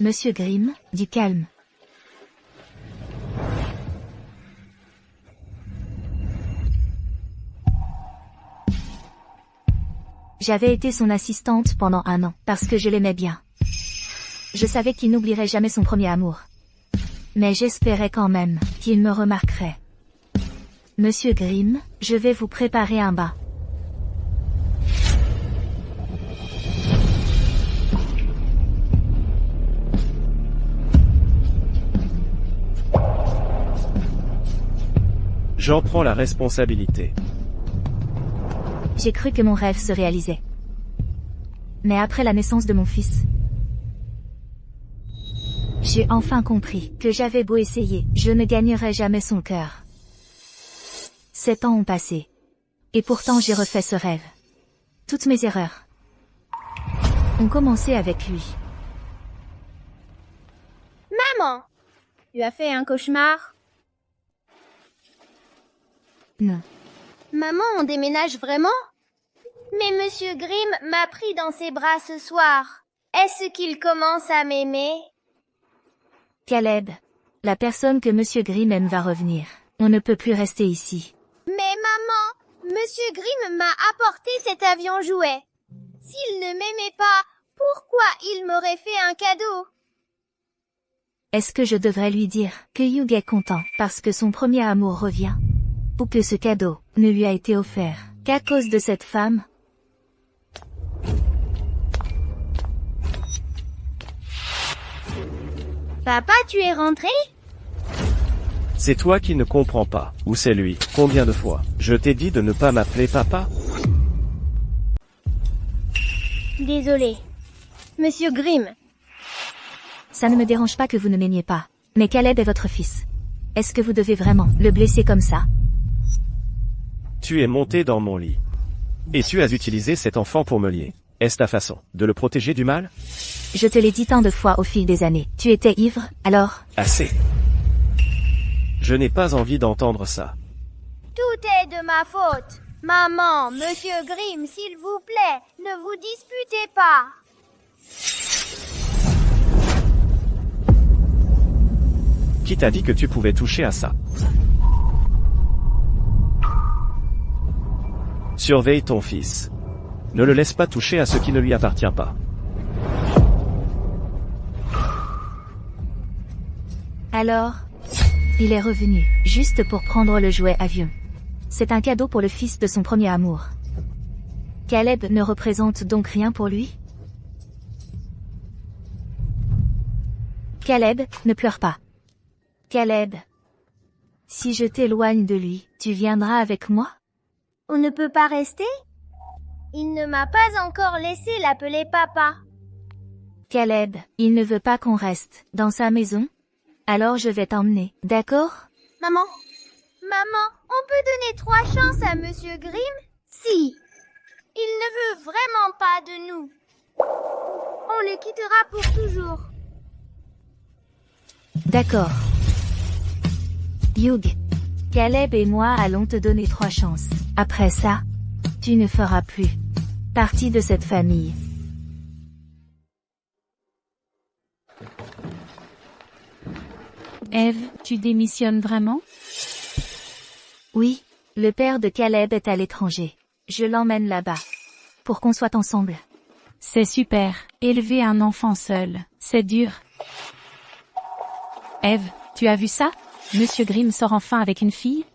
Monsieur Grimm, du calme. J'avais été son assistante pendant 1 an, parce que je l'aimais bien. Je savais qu'il n'oublierait jamais son premier amour. Mais j'espérais quand même qu'il me remarquerait. Monsieur Grimm, je vais vous préparer un bain. J'en prends la responsabilité. J'ai cru que mon rêve se réalisait. Mais après la naissance de mon fils, j'ai enfin compris que j'avais beau essayer, je ne gagnerais jamais son cœur. 7 ans ont passé. Et pourtant j'ai refait ce rêve. Toutes mes erreurs ont commencé avec lui. Maman, tu as fait un cauchemar? Non. Maman, on déménage vraiment? Mais Monsieur Grimm m'a pris dans ses bras ce soir. Est-ce qu'il commence à m'aimer? Caleb, la personne que Monsieur Grimm aime va revenir. On ne peut plus rester ici. Mais maman, Monsieur Grimm m'a apporté cet avion jouet. S'il ne m'aimait pas, pourquoi il m'aurait fait un cadeau? Est-ce que je devrais lui dire que Hugh est content parce que son premier amour revient? Ou que ce cadeau ne lui a été offert qu'à cause de cette femme? Papa, tu es rentré? C'est toi qui ne comprends pas. Ou c'est lui. Combien de fois je t'ai dit de ne pas m'appeler papa? Désolé. Monsieur Grimm. Ça ne me dérange pas que vous ne m'aimiez pas. Mais Caleb est votre fils. Est-ce que vous devez vraiment le blesser comme ça? Tu es monté dans mon lit. Et tu as utilisé cet enfant pour me lier. Est-ce ta façon de le protéger du mal? Je te l'ai dit tant de fois au fil des années. Tu étais ivre, alors? Assez. Je n'ai pas envie d'entendre ça. Tout est de ma faute. Maman, Monsieur Grimm, s'il vous plaît, ne vous disputez pas. Qui t'a dit que tu pouvais toucher à ça? Surveille ton fils. Ne le laisse pas toucher à ce qui ne lui appartient pas. Alors, il est revenu, juste pour prendre le jouet avion. C'est un cadeau pour le fils de son premier amour. Caleb ne représente donc rien pour lui? Caleb, ne pleure pas. Caleb, si je t'éloigne de lui, tu viendras avec moi? On ne peut pas rester? Il ne m'a pas encore laissé l'appeler papa. Caleb, il ne veut pas qu'on reste dans sa maison? Alors je vais t'emmener, d'accord? Maman, on peut donner 3 chances à Monsieur Grimm? Si. Il ne veut vraiment pas de nous. On le quittera pour toujours. D'accord. Hugh, Caleb et moi allons te donner 3 chances. Après ça, tu ne feras plus partie de cette famille. Eve, tu démissionnes vraiment? Oui, le père de Caleb est à l'étranger. Je l'emmène là-bas. Pour qu'on soit ensemble. C'est super. Élever un enfant seul, c'est dur. Eve, tu as vu ça? Monsieur Grimm sort enfin avec une fille?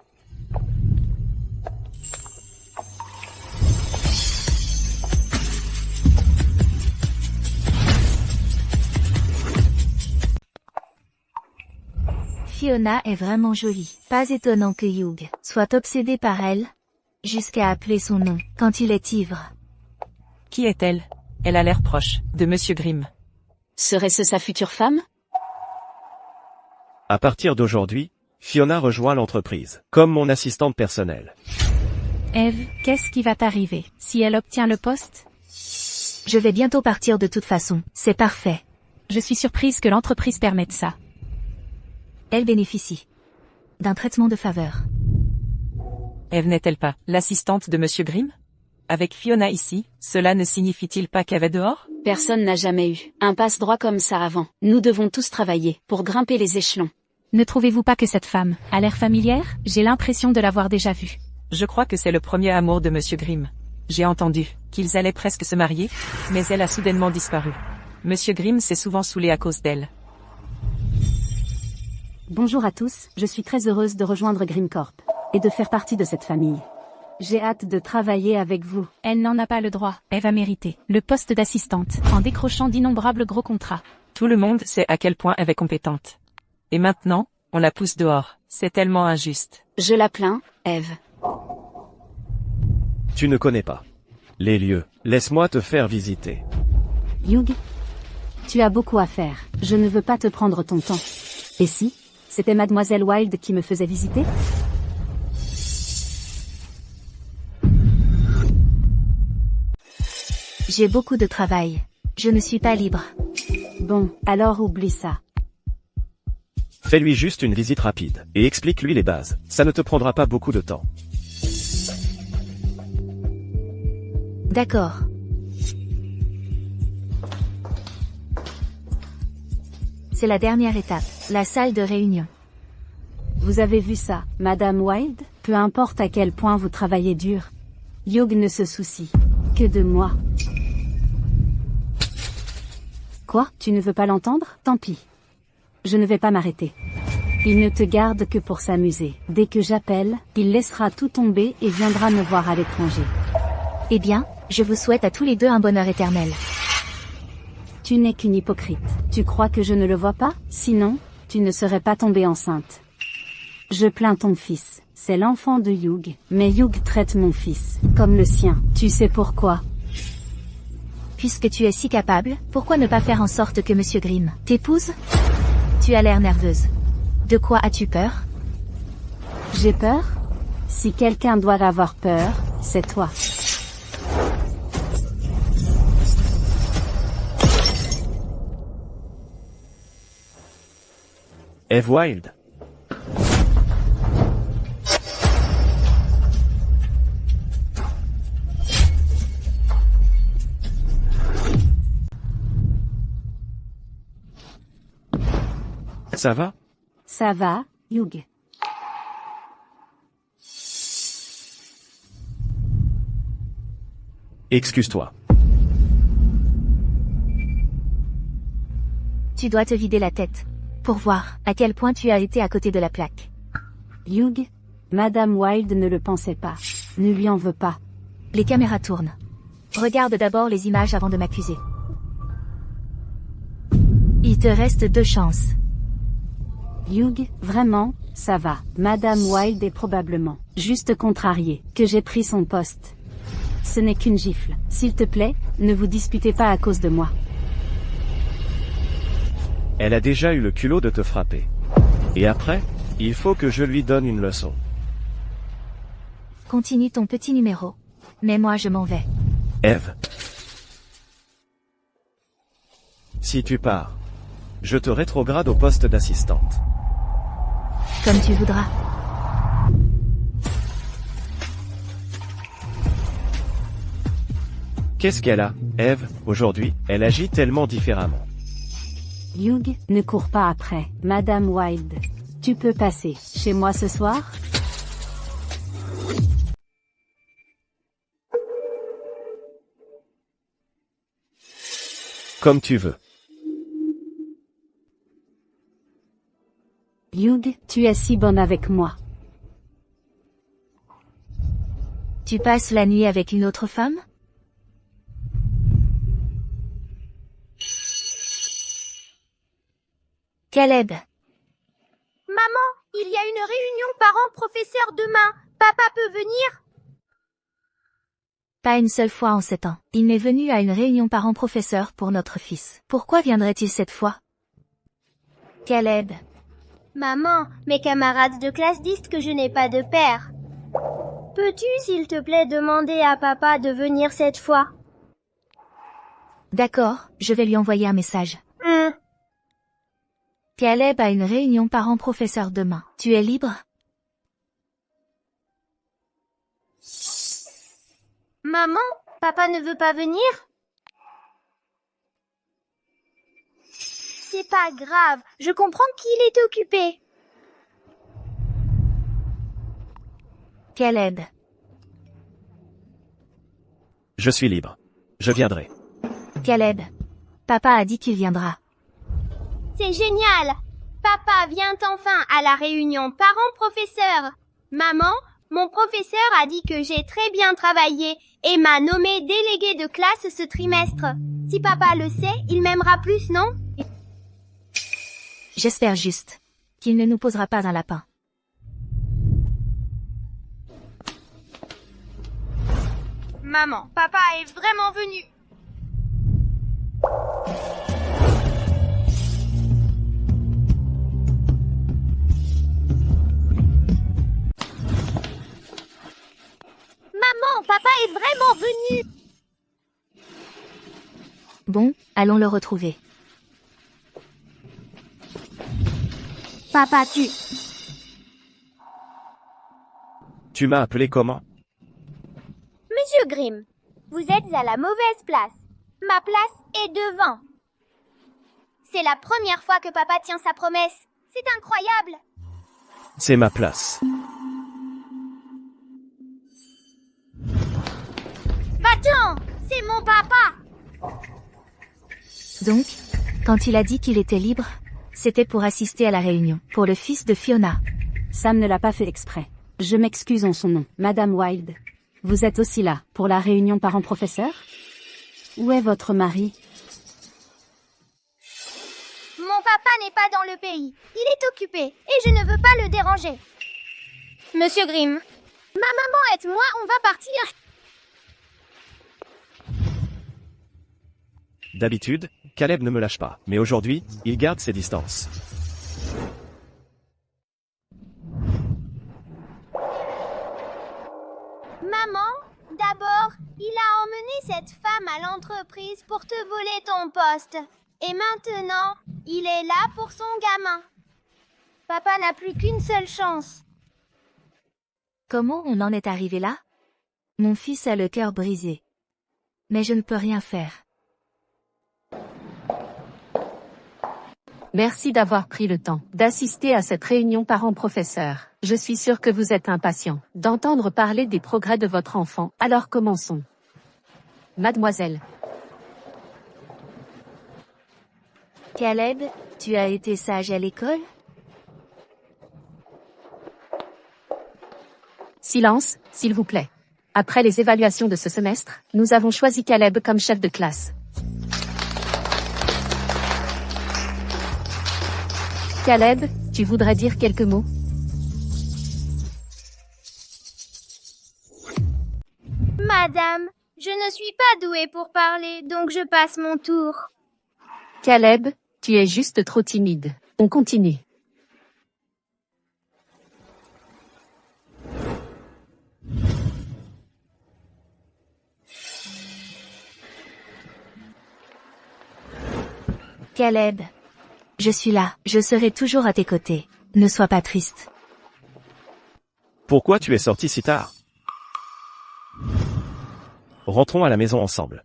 Fiona est vraiment jolie. Pas étonnant que Hugh soit obsédé par elle, jusqu'à appeler son nom quand il est ivre. Qui est-elle? Elle a l'air proche de Monsieur Grimm. Serait-ce sa future femme? À partir d'aujourd'hui, Fiona rejoint l'entreprise, comme mon assistante personnelle. Eve, qu'est-ce qui va t'arriver si elle obtient le poste? Je vais bientôt partir de toute façon, c'est parfait. Je suis surprise que l'entreprise permette ça. Elle bénéficie d'un traitement de faveur. Eve n'est-elle pas l'assistante de Monsieur Grimm? Avec Fiona ici, cela ne signifie-t-il pas qu'elle va dehors? Personne n'a jamais eu un passe-droit comme ça avant. Nous devons tous travailler pour grimper les échelons. Ne trouvez-vous pas que cette femme a l'air familière? J'ai l'impression de l'avoir déjà vue. Je crois que c'est le premier amour de Monsieur Grimm. J'ai entendu qu'ils allaient presque se marier, mais elle a soudainement disparu. Monsieur Grimm s'est souvent saoulé à cause d'elle. Bonjour à tous, je suis très heureuse de rejoindre Grimm Corp et de faire partie de cette famille. J'ai hâte de travailler avec vous. Elle n'en a pas le droit. Elle va mériter le poste d'assistante en décrochant d'innombrables gros contrats. Tout le monde sait à quel point elle est compétente. Et maintenant, on la pousse dehors. C'est tellement injuste. Je la plains, Eve. Tu ne connais pas les lieux. Laisse-moi te faire visiter. Hugh, tu as beaucoup à faire. Je ne veux pas te prendre ton temps. Et si c'était Mademoiselle Wilde qui me faisait visiter? J'ai beaucoup de travail. Je ne suis pas libre. Bon, alors oublie ça. Fais-lui juste une visite rapide, et explique-lui les bases. Ça ne te prendra pas beaucoup de temps. D'accord. C'est la dernière étape, la salle de réunion. Vous avez vu ça, Madame Wilde? Peu importe à quel point vous travaillez dur, Hugh ne se soucie que de moi. Quoi? Tu ne veux pas l'entendre? Tant pis. Je ne vais pas m'arrêter. Il ne te garde que pour s'amuser. Dès que j'appelle, il laissera tout tomber et viendra me voir à l'étranger. Eh bien, je vous souhaite à tous les deux un bonheur éternel. Tu n'es qu'une hypocrite. Tu crois que je ne le vois pas? Sinon, tu ne serais pas tombée enceinte. Je plains ton fils. C'est l'enfant de Hugh, mais Hugh traite mon fils comme le sien. Tu sais pourquoi? Puisque tu es si capable, pourquoi ne pas faire en sorte que Monsieur Grimm t'épouse? Tu as l'air nerveuse. De quoi as-tu peur? J'ai peur? Si quelqu'un doit avoir peur, c'est toi. Eve Wilde. Ça va? Ça va, Hugh? Excuse-toi. Tu dois te vider la tête. Pour voir à quel point tu as été à côté de la plaque. Hugh, Madame Wilde ne le pensait pas. Ne lui en veux pas. Les caméras tournent. Regarde d'abord les images avant de m'accuser. Il te reste 2 chances. Hugh, vraiment, ça va. Madame Wilde est probablement juste contrariée que j'ai pris son poste. Ce n'est qu'une gifle. S'il te plaît, ne vous disputez pas à cause de moi. Elle a déjà eu le culot de te frapper. Et après, il faut que je lui donne une leçon. Continue ton petit numéro. Mais moi je m'en vais. Eve. Si tu pars, je te rétrograde au poste d'assistante. Comme tu voudras. Qu'est-ce qu'elle a, Eve, aujourd'hui? Elle agit tellement différemment. Hugh, ne cours pas après, Madame Wilde. Tu peux passer chez moi ce soir? Comme tu veux. Hugh, tu es si bonne avec moi. Tu passes la nuit avec une autre femme? Caleb. Maman, il y a une réunion parents-professeurs demain. Papa peut venir? Pas une seule fois en 7 ans. Il n'est venu à une réunion parents-professeurs pour notre fils. Pourquoi viendrait-il cette fois? Caleb. Maman, mes camarades de classe disent que je n'ai pas de père. Peux-tu, s'il te plaît, demander à papa de venir cette fois? D'accord, je vais lui envoyer un message. Caleb a une réunion parents-professeurs demain. Tu es libre? Maman, papa ne veut pas venir? C'est pas grave, je comprends qu'il est occupé. Caleb, Je suis libre. Je viendrai. Caleb. Papa a dit qu'il viendra. C'est génial! Papa vient enfin à la réunion parents-professeurs. Maman, mon professeur a dit que j'ai très bien travaillé et m'a nommé déléguée de classe ce trimestre. Si papa le sait, il m'aimera plus, non? J'espère juste qu'il ne nous posera pas un lapin. Maman, papa est vraiment venu. Maman, papa est vraiment venu. Bon, allons le retrouver. Papa, Tu m'as appelé comment? Monsieur Grimm, vous êtes à la mauvaise place. Ma place est devant. C'est la première fois que papa tient sa promesse. C'est incroyable. C'est ma place. Va-t'en, c'est mon papa. Donc, quand il a dit qu'il était libre, c'était pour assister à la réunion, pour le fils de Fiona. Sam ne l'a pas fait exprès. Je m'excuse en son nom. Madame Wilde, vous êtes aussi là, pour la réunion parents-professeurs? Où est votre mari? Mon papa n'est pas dans le pays. Il est occupé et je ne veux pas le déranger. Monsieur Grimm, ma maman et moi, on va partir. D'habitude, Caleb ne me lâche pas, mais aujourd'hui, il garde ses distances. Maman, d'abord, il a emmené cette femme à l'entreprise pour te voler ton poste. Et maintenant, il est là pour son gamin. Papa n'a plus qu'une seule chance. Comment on en est arrivé là? Mon fils a le cœur brisé. Mais je ne peux rien faire. Merci d'avoir pris le temps d'assister à cette réunion parents-professeurs. Je suis sûre que vous êtes impatient d'entendre parler des progrès de votre enfant. Alors commençons. Mademoiselle. Caleb, tu as été sage à l'école? Silence, s'il vous plaît. Après les évaluations de ce semestre, nous avons choisi Caleb comme chef de classe. Caleb, tu voudrais dire quelques mots? Madame, je ne suis pas douée pour parler, donc je passe mon tour. Caleb, tu es juste trop timide. On continue. Caleb. Je suis là, je serai toujours à tes côtés. Ne sois pas triste. Pourquoi tu es sorti si tard? Rentrons à la maison ensemble.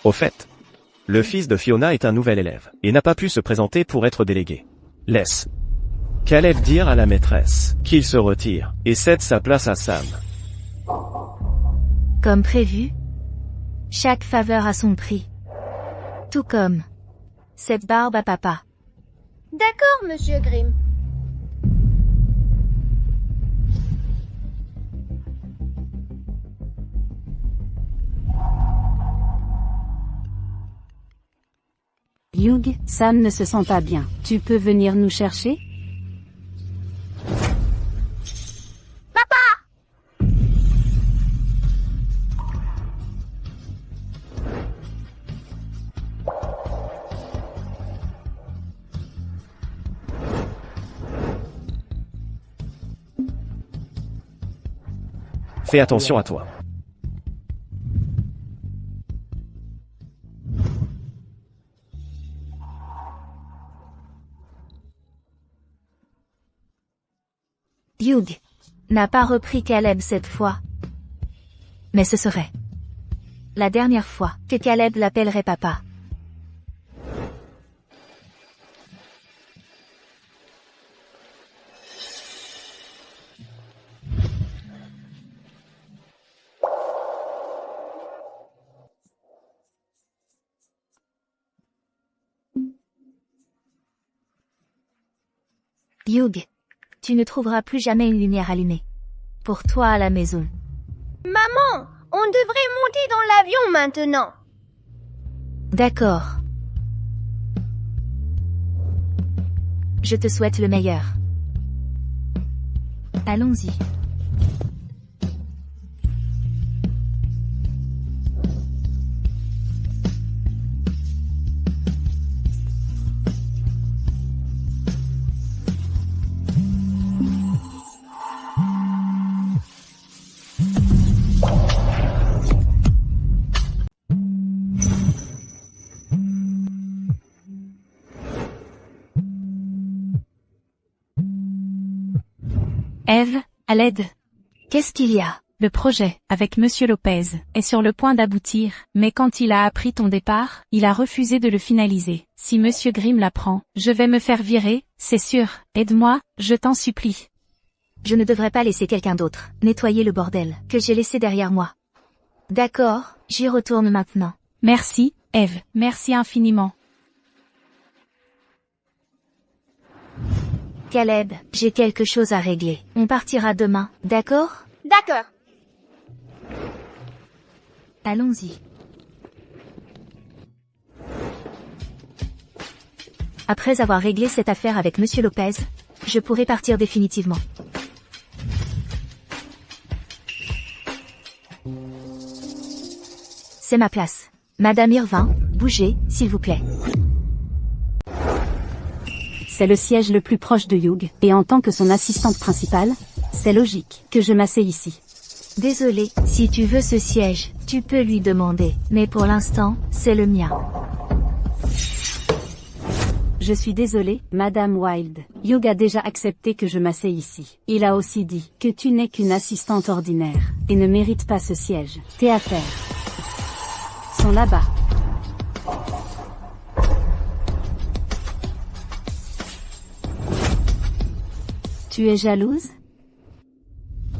Au fait, le fils de Fiona est un nouvel élève, et n'a pas pu se présenter pour être délégué. Laisse Caleb dire à la maîtresse qu'il se retire, et cède sa place à Sam. Comme prévu, chaque faveur a son prix. Tout comme cette barbe à papa. D'accord, monsieur Grimm. Hugh, Sam ne se sent pas bien. Tu peux venir nous chercher? Fais attention à toi. Hugh n'a pas repris Caleb cette fois. Mais ce serait la dernière fois que Caleb l'appellerait papa. Hugh, tu ne trouveras plus jamais une lumière allumée. Pour toi à la maison. Maman, on devrait monter dans l'avion maintenant. D'accord. Je te souhaite le meilleur. Allons-y. Eve, à l'aide. Qu'est-ce qu'il y a? Le projet, avec Monsieur Lopez, est sur le point d'aboutir, mais quand il a appris ton départ, il a refusé de le finaliser. Si Monsieur Grimm l'apprend, je vais me faire virer, c'est sûr. Aide-moi, je t'en supplie. Je ne devrais pas laisser quelqu'un d'autre nettoyer le bordel que j'ai laissé derrière moi. D'accord, j'y retourne maintenant. Merci, Eve, merci infiniment. Caleb, j'ai quelque chose à régler. On partira demain, d'accord? D'accord. Allons-y. Après avoir réglé cette affaire avec Monsieur Lopez, je pourrai partir définitivement. C'est ma place. Madame Irvin, bougez, s'il vous plaît. C'est le siège le plus proche de Hugh, et en tant que son assistante principale, c'est logique que je m'asseye ici. Désolé, si tu veux ce siège, tu peux lui demander, mais pour l'instant, c'est le mien. Je suis désolée, Madame Wilde. Hugh a déjà accepté que je m'asseye ici. Il a aussi dit que tu n'es qu'une assistante ordinaire, et ne mérites pas ce siège. Tes affaires sont là-bas. Tu es jalouse?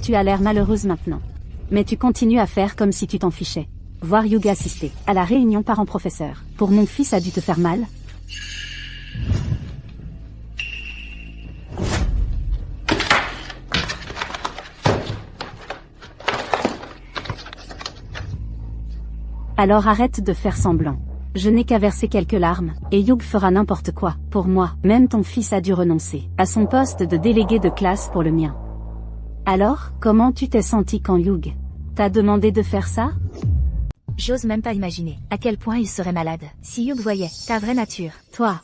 Tu as l'air malheureuse maintenant. Mais tu continues à faire comme si tu t'en fichais. Voir Hugh assister à la réunion parents-professeurs. Pour mon fils a dû te faire mal? Alors arrête de faire semblant. Je n'ai qu'à verser quelques larmes, et Hugh fera n'importe quoi, pour moi. Même ton fils a dû renoncer à son poste de délégué de classe pour le mien. Alors, comment tu t'es senti quand Hugh t'a demandé de faire ça? J'ose même pas imaginer à quel point il serait malade si Hugh voyait ta vraie nature. Toi.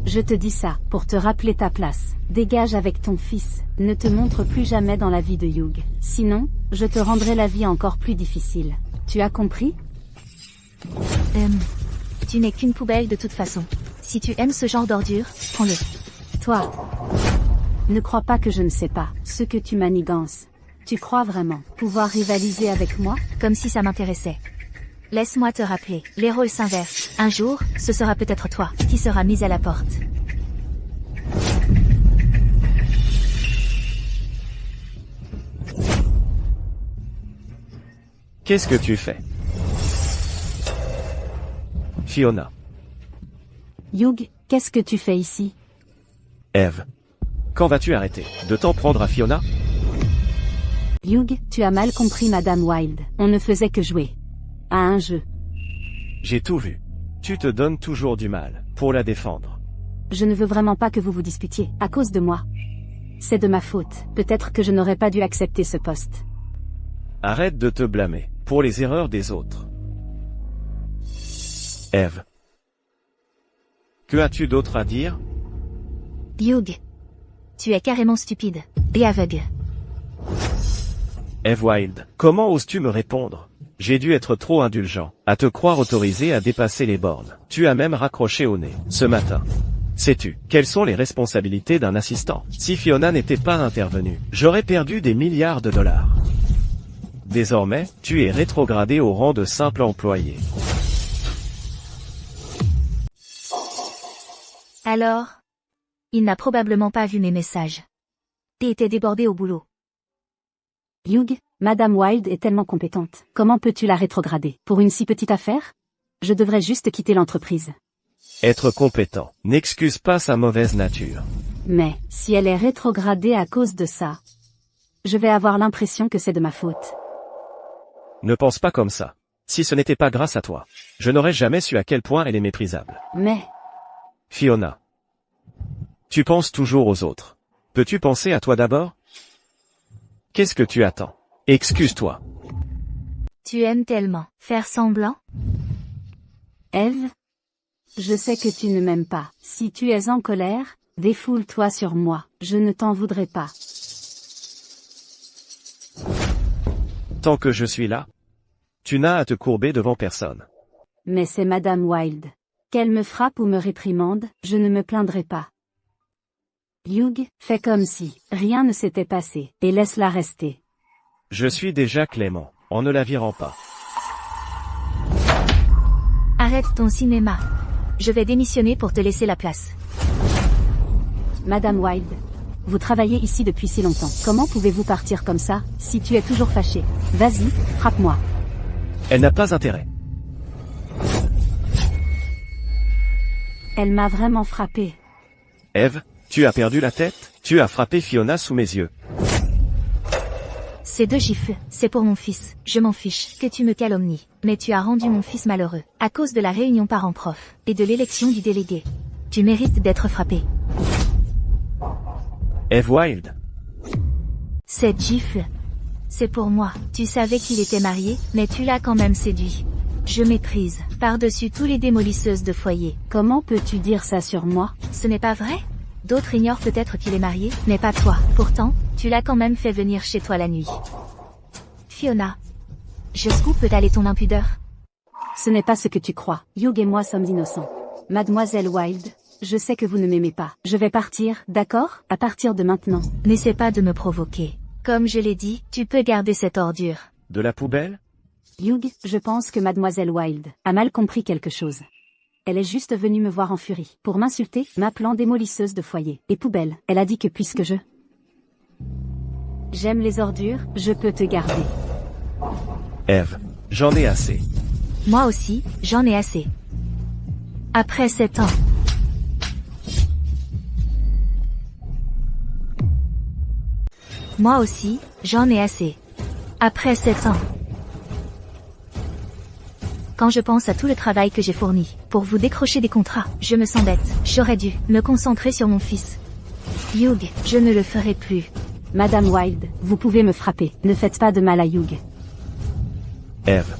Je te dis ça, pour te rappeler ta place. Dégage avec ton fils, ne te montre plus jamais dans la vie de Hugh. Sinon, je te rendrai la vie encore plus difficile. Tu as compris? Tu n'es qu'une poubelle de toute façon. Si tu aimes ce genre d'ordure, prends-le. Toi. Ne crois pas que je ne sais pas ce que tu manigances. Tu crois vraiment pouvoir rivaliser avec moi? Comme si ça m'intéressait. Laisse-moi te rappeler, les rôles s'inversent. Un jour, ce sera peut-être toi qui sera mise à la porte. Qu'est-ce que tu fais? Fiona. Hugh, qu'est-ce que tu fais ici? Eve. Quand vas-tu arrêter de t'en prendre à Fiona? Hugh, tu as mal compris Madame Wilde. On ne faisait que jouer à un jeu. J'ai tout vu. Tu te donnes toujours du mal pour la défendre. Je ne veux vraiment pas que vous vous disputiez à cause de moi. C'est de ma faute. Peut-être que je n'aurais pas dû accepter ce poste. Arrête de te blâmer pour les erreurs des autres. Eve. Que as-tu d'autre à dire? Hugh. Tu es carrément stupide. Et aveugle. Eve Wilde, comment oses-tu me répondre? J'ai dû être trop indulgent, à te croire autorisé à dépasser les bornes. Tu as même raccroché au nez, ce matin. Sais-tu, quelles sont les responsabilités d'un assistant? Si Fiona n'était pas intervenue, j'aurais perdu des milliards de dollars. Désormais, tu es rétrogradé au rang de simple employé. Alors? Il n'a probablement pas vu mes messages. Et était débordé au boulot. Hugh, Madame Wilde est tellement compétente. Comment peux-tu la rétrograder? Pour une si petite affaire? Je devrais juste quitter l'entreprise. Être compétent n'excuse pas sa mauvaise nature. Mais, si elle est rétrogradée à cause de ça, je vais avoir l'impression que c'est de ma faute. Ne pense pas comme ça. Si ce n'était pas grâce à toi, je n'aurais jamais su à quel point elle est méprisable. Mais, Fiona. Tu penses toujours aux autres. Peux-tu penser à toi d'abord? Qu'est-ce que tu attends? Excuse-toi. Tu aimes tellement faire semblant? Eve, je sais que tu ne m'aimes pas. Si tu es en colère, défoule-toi sur moi. Je ne t'en voudrais pas. Tant que je suis là, tu n'as à te courber devant personne. Mais c'est Madame Wilde. Qu'elle me frappe ou me réprimande, je ne me plaindrai pas. Hugh, fais comme si rien ne s'était passé, et laisse-la rester. Je suis déjà clément, en ne la virant pas. Arrête ton cinéma. Je vais démissionner pour te laisser la place. Madame Wilde, vous travaillez ici depuis si longtemps. Comment pouvez-vous partir comme ça, si tu es toujours fâché? Vas-y, frappe-moi. Elle n'a pas intérêt. Elle m'a vraiment frappé. Eve, tu as perdu la tête? Tu as frappé Fiona sous mes yeux. Ces 2 gifles, c'est pour mon fils. Je m'en fiche que tu me calomnies. Mais tu as rendu mon fils malheureux, à cause de la réunion parents-prof, et de l'élection du délégué. Tu mérites d'être frappé. Eve Wilde. Cette gifle, c'est pour moi. Tu savais qu'il était marié, mais tu l'as quand même séduit. Je méprise, par-dessus tous les démolisseuses de foyer. Comment peux-tu dire ça sur moi? Ce n'est pas vrai? D'autres ignorent peut-être qu'il est marié, mais pas toi. Pourtant, tu l'as quand même fait venir chez toi la nuit. Fiona. Jusqu'où peut aller ton impudeur? Ce n'est pas ce que tu crois. Hugh et moi sommes innocents. Mademoiselle Wilde, je sais que vous ne m'aimez pas. Je vais partir, d'accord? À partir de maintenant. N'essaie pas de me provoquer. Comme je l'ai dit, tu peux garder cette ordure. De la poubelle? Hugh, je pense que Mademoiselle Wilde a mal compris quelque chose. Elle est juste venue me voir en furie, pour m'insulter, m'appelant démolisseuse de foyer, et poubelle. Elle a dit que puisque j'aime les ordures, je peux te garder. Eve, j'en ai assez. Moi aussi, j'en ai assez. Après 7 ans. Moi aussi, j'en ai assez. Après 7 ans. Quand je pense à tout le travail que j'ai fourni, pour vous décrocher des contrats, je me sens bête. J'aurais dû me concentrer sur mon fils. Hugh, je ne le ferai plus. Madame Wilde, vous pouvez me frapper. Ne faites pas de mal à Hugh. Eve.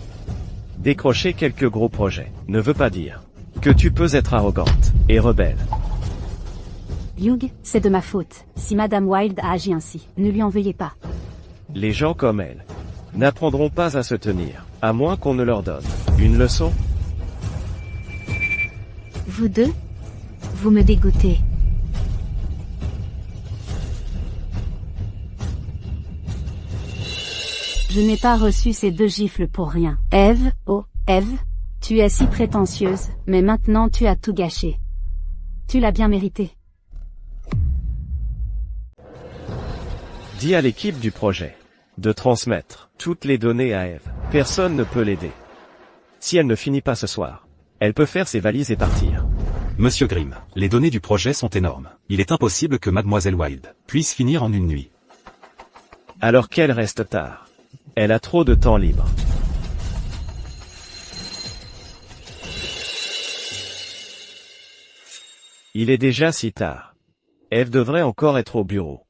Décrocher quelques gros projets ne veut pas dire que tu peux être arrogante et rebelle. Hugh, c'est de ma faute. Si Madame Wilde a agi ainsi, ne lui en veuillez pas. Les gens comme elle n'apprendront pas à se tenir, à moins qu'on ne leur donne une leçon. Vous deux? Vous me dégoûtez. Je n'ai pas reçu ces 2 gifles pour rien. Eve, oh, Eve, tu es si prétentieuse, mais maintenant tu as tout gâché. Tu l'as bien mérité. Dis à l'équipe du projet de transmettre toutes les données à Eve. Personne ne peut l'aider. Si elle ne finit pas ce soir, elle peut faire ses valises et partir. Monsieur Grimm, les données du projet sont énormes. Il est impossible que Mademoiselle Wilde puisse finir en une nuit. Alors qu'elle reste tard. Elle a trop de temps libre. Il est déjà si tard. Eve devrait encore être au bureau.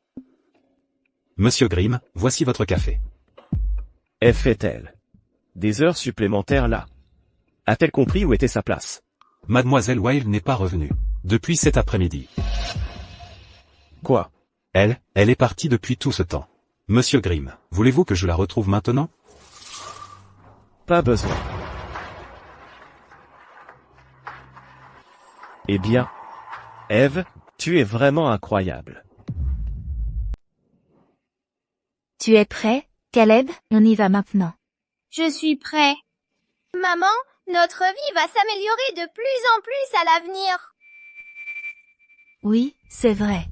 Monsieur Grimm, voici votre café. Eve fait-elle des heures supplémentaires là? A-t-elle compris où était sa place? Mademoiselle Wilde n'est pas revenue depuis cet après-midi. Quoi? Elle est partie depuis tout ce temps. Monsieur Grimm, voulez-vous que je la retrouve maintenant? Pas besoin. Eh bien, Eve, tu es vraiment incroyable. Tu es prêt, Caleb? On y va maintenant. Je suis prêt. Maman, notre vie va s'améliorer de plus en plus à l'avenir. Oui, c'est vrai.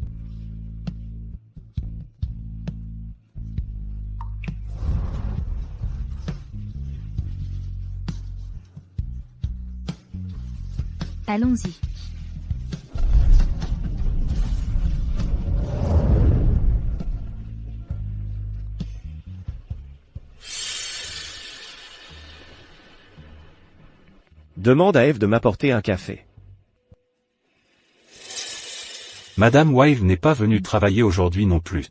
Allons-y. Demande à Eve de m'apporter un café. Madame Wilde n'est pas venue travailler aujourd'hui non plus.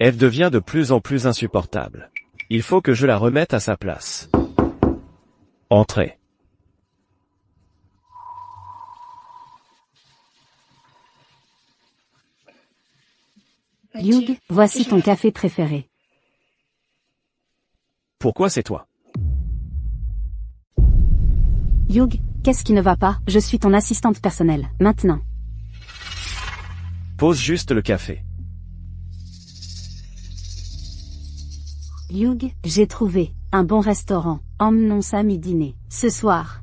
Eve devient de plus en plus insupportable. Il faut que je la remette à sa place. Entrez. Hugh, voici ton café préféré. Pourquoi c'est toi? Hugh, qu'est-ce qui ne va pas? Je suis ton assistante personnelle, maintenant. Pose juste le café. Hugh, j'ai trouvé un bon restaurant. Emmenons Sam y dîner ce soir.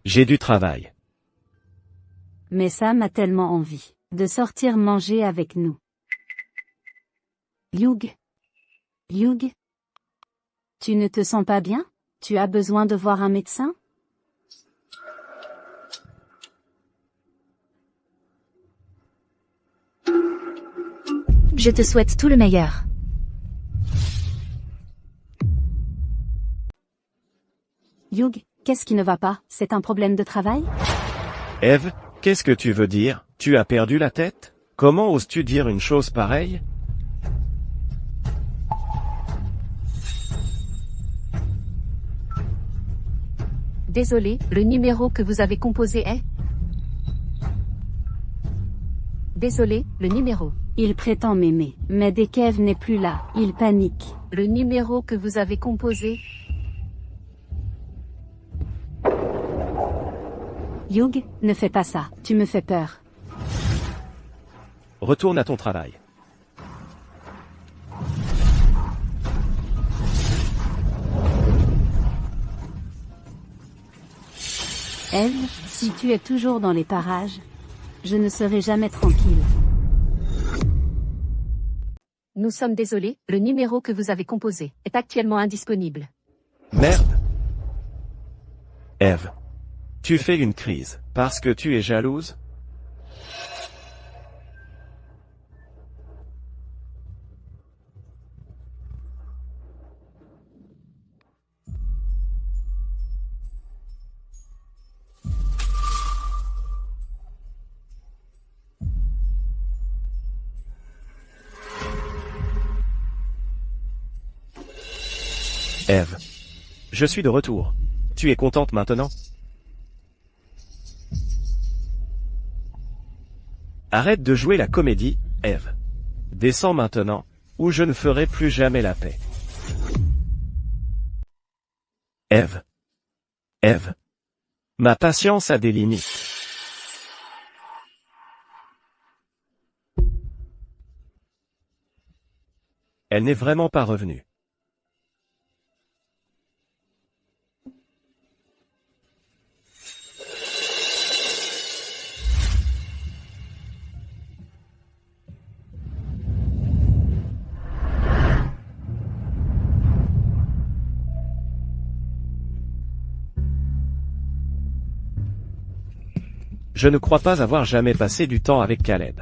J'ai du travail. Mais Sam a tellement envie de sortir manger avec nous. Hugh, tu ne te sens pas bien? Tu as besoin de voir un médecin? Je te souhaite tout le meilleur. Hugh, qu'est-ce qui ne va pas? C'est un problème de travail? Eve, qu'est-ce que tu veux dire? Tu as perdu la tête? Comment oses-tu dire une chose pareille? Désolé, le numéro que vous avez composé est... Désolé, le numéro. Il prétend m'aimer, mais dès qu'Eve n'est plus là, il panique. Le numéro que vous avez composé... Hugh, ne fais pas ça, tu me fais peur. Retourne à ton travail. Eve, si tu es toujours dans les parages, je ne serai jamais tranquille. Nous sommes désolés, le numéro que vous avez composé est actuellement indisponible. Merde. Eve. Tu fais une crise, parce que tu es jalouse? Eve. Je suis de retour. Tu es contente maintenant? Arrête de jouer la comédie, Eve. Descends maintenant, ou je ne ferai plus jamais la paix. Eve. Eve. Ma patience a des limites. Elle n'est vraiment pas revenue. Je ne crois pas avoir jamais passé du temps avec Caleb.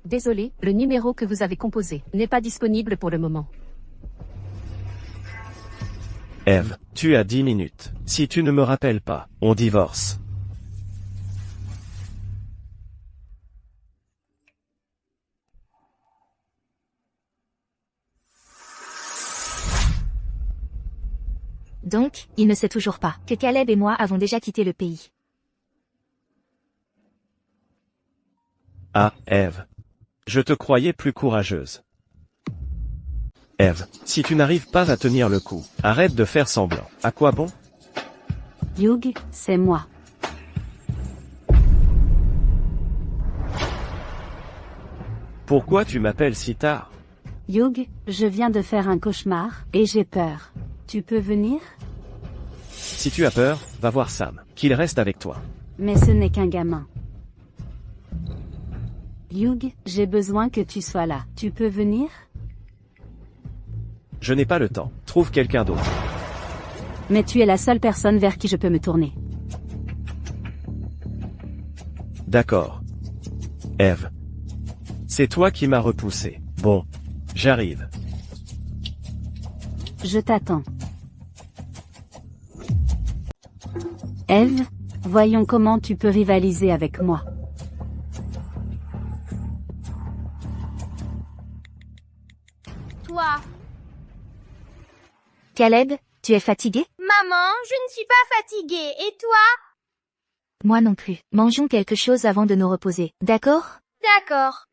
Désolé, le numéro que vous avez composé n'est pas disponible pour le moment. Eve, tu as 10 minutes. Si tu ne me rappelles pas, on divorce. Donc, il ne sait toujours pas que Caleb et moi avons déjà quitté le pays. Ah, Eve. Je te croyais plus courageuse. Eve, si tu n'arrives pas à tenir le coup, arrête de faire semblant. À quoi bon? Hugh, c'est moi. Pourquoi tu m'appelles si tard? Hugh, je viens de faire un cauchemar, et j'ai peur. Tu peux venir? Si tu as peur, va voir Sam, qu'il reste avec toi. Mais ce n'est qu'un gamin. Hugh, j'ai besoin que tu sois là. Tu peux venir? Je n'ai pas le temps. Trouve quelqu'un d'autre. Mais tu es la seule personne vers qui je peux me tourner. D'accord. Eve. C'est toi qui m'as repoussé. Bon. J'arrive. Je t'attends. Eve, voyons comment tu peux rivaliser avec moi. Toi. Caleb, tu es fatigué? Maman, je ne suis pas fatiguée. Et toi? Moi non plus. Mangeons quelque chose avant de nous reposer, d'accord? D'accord.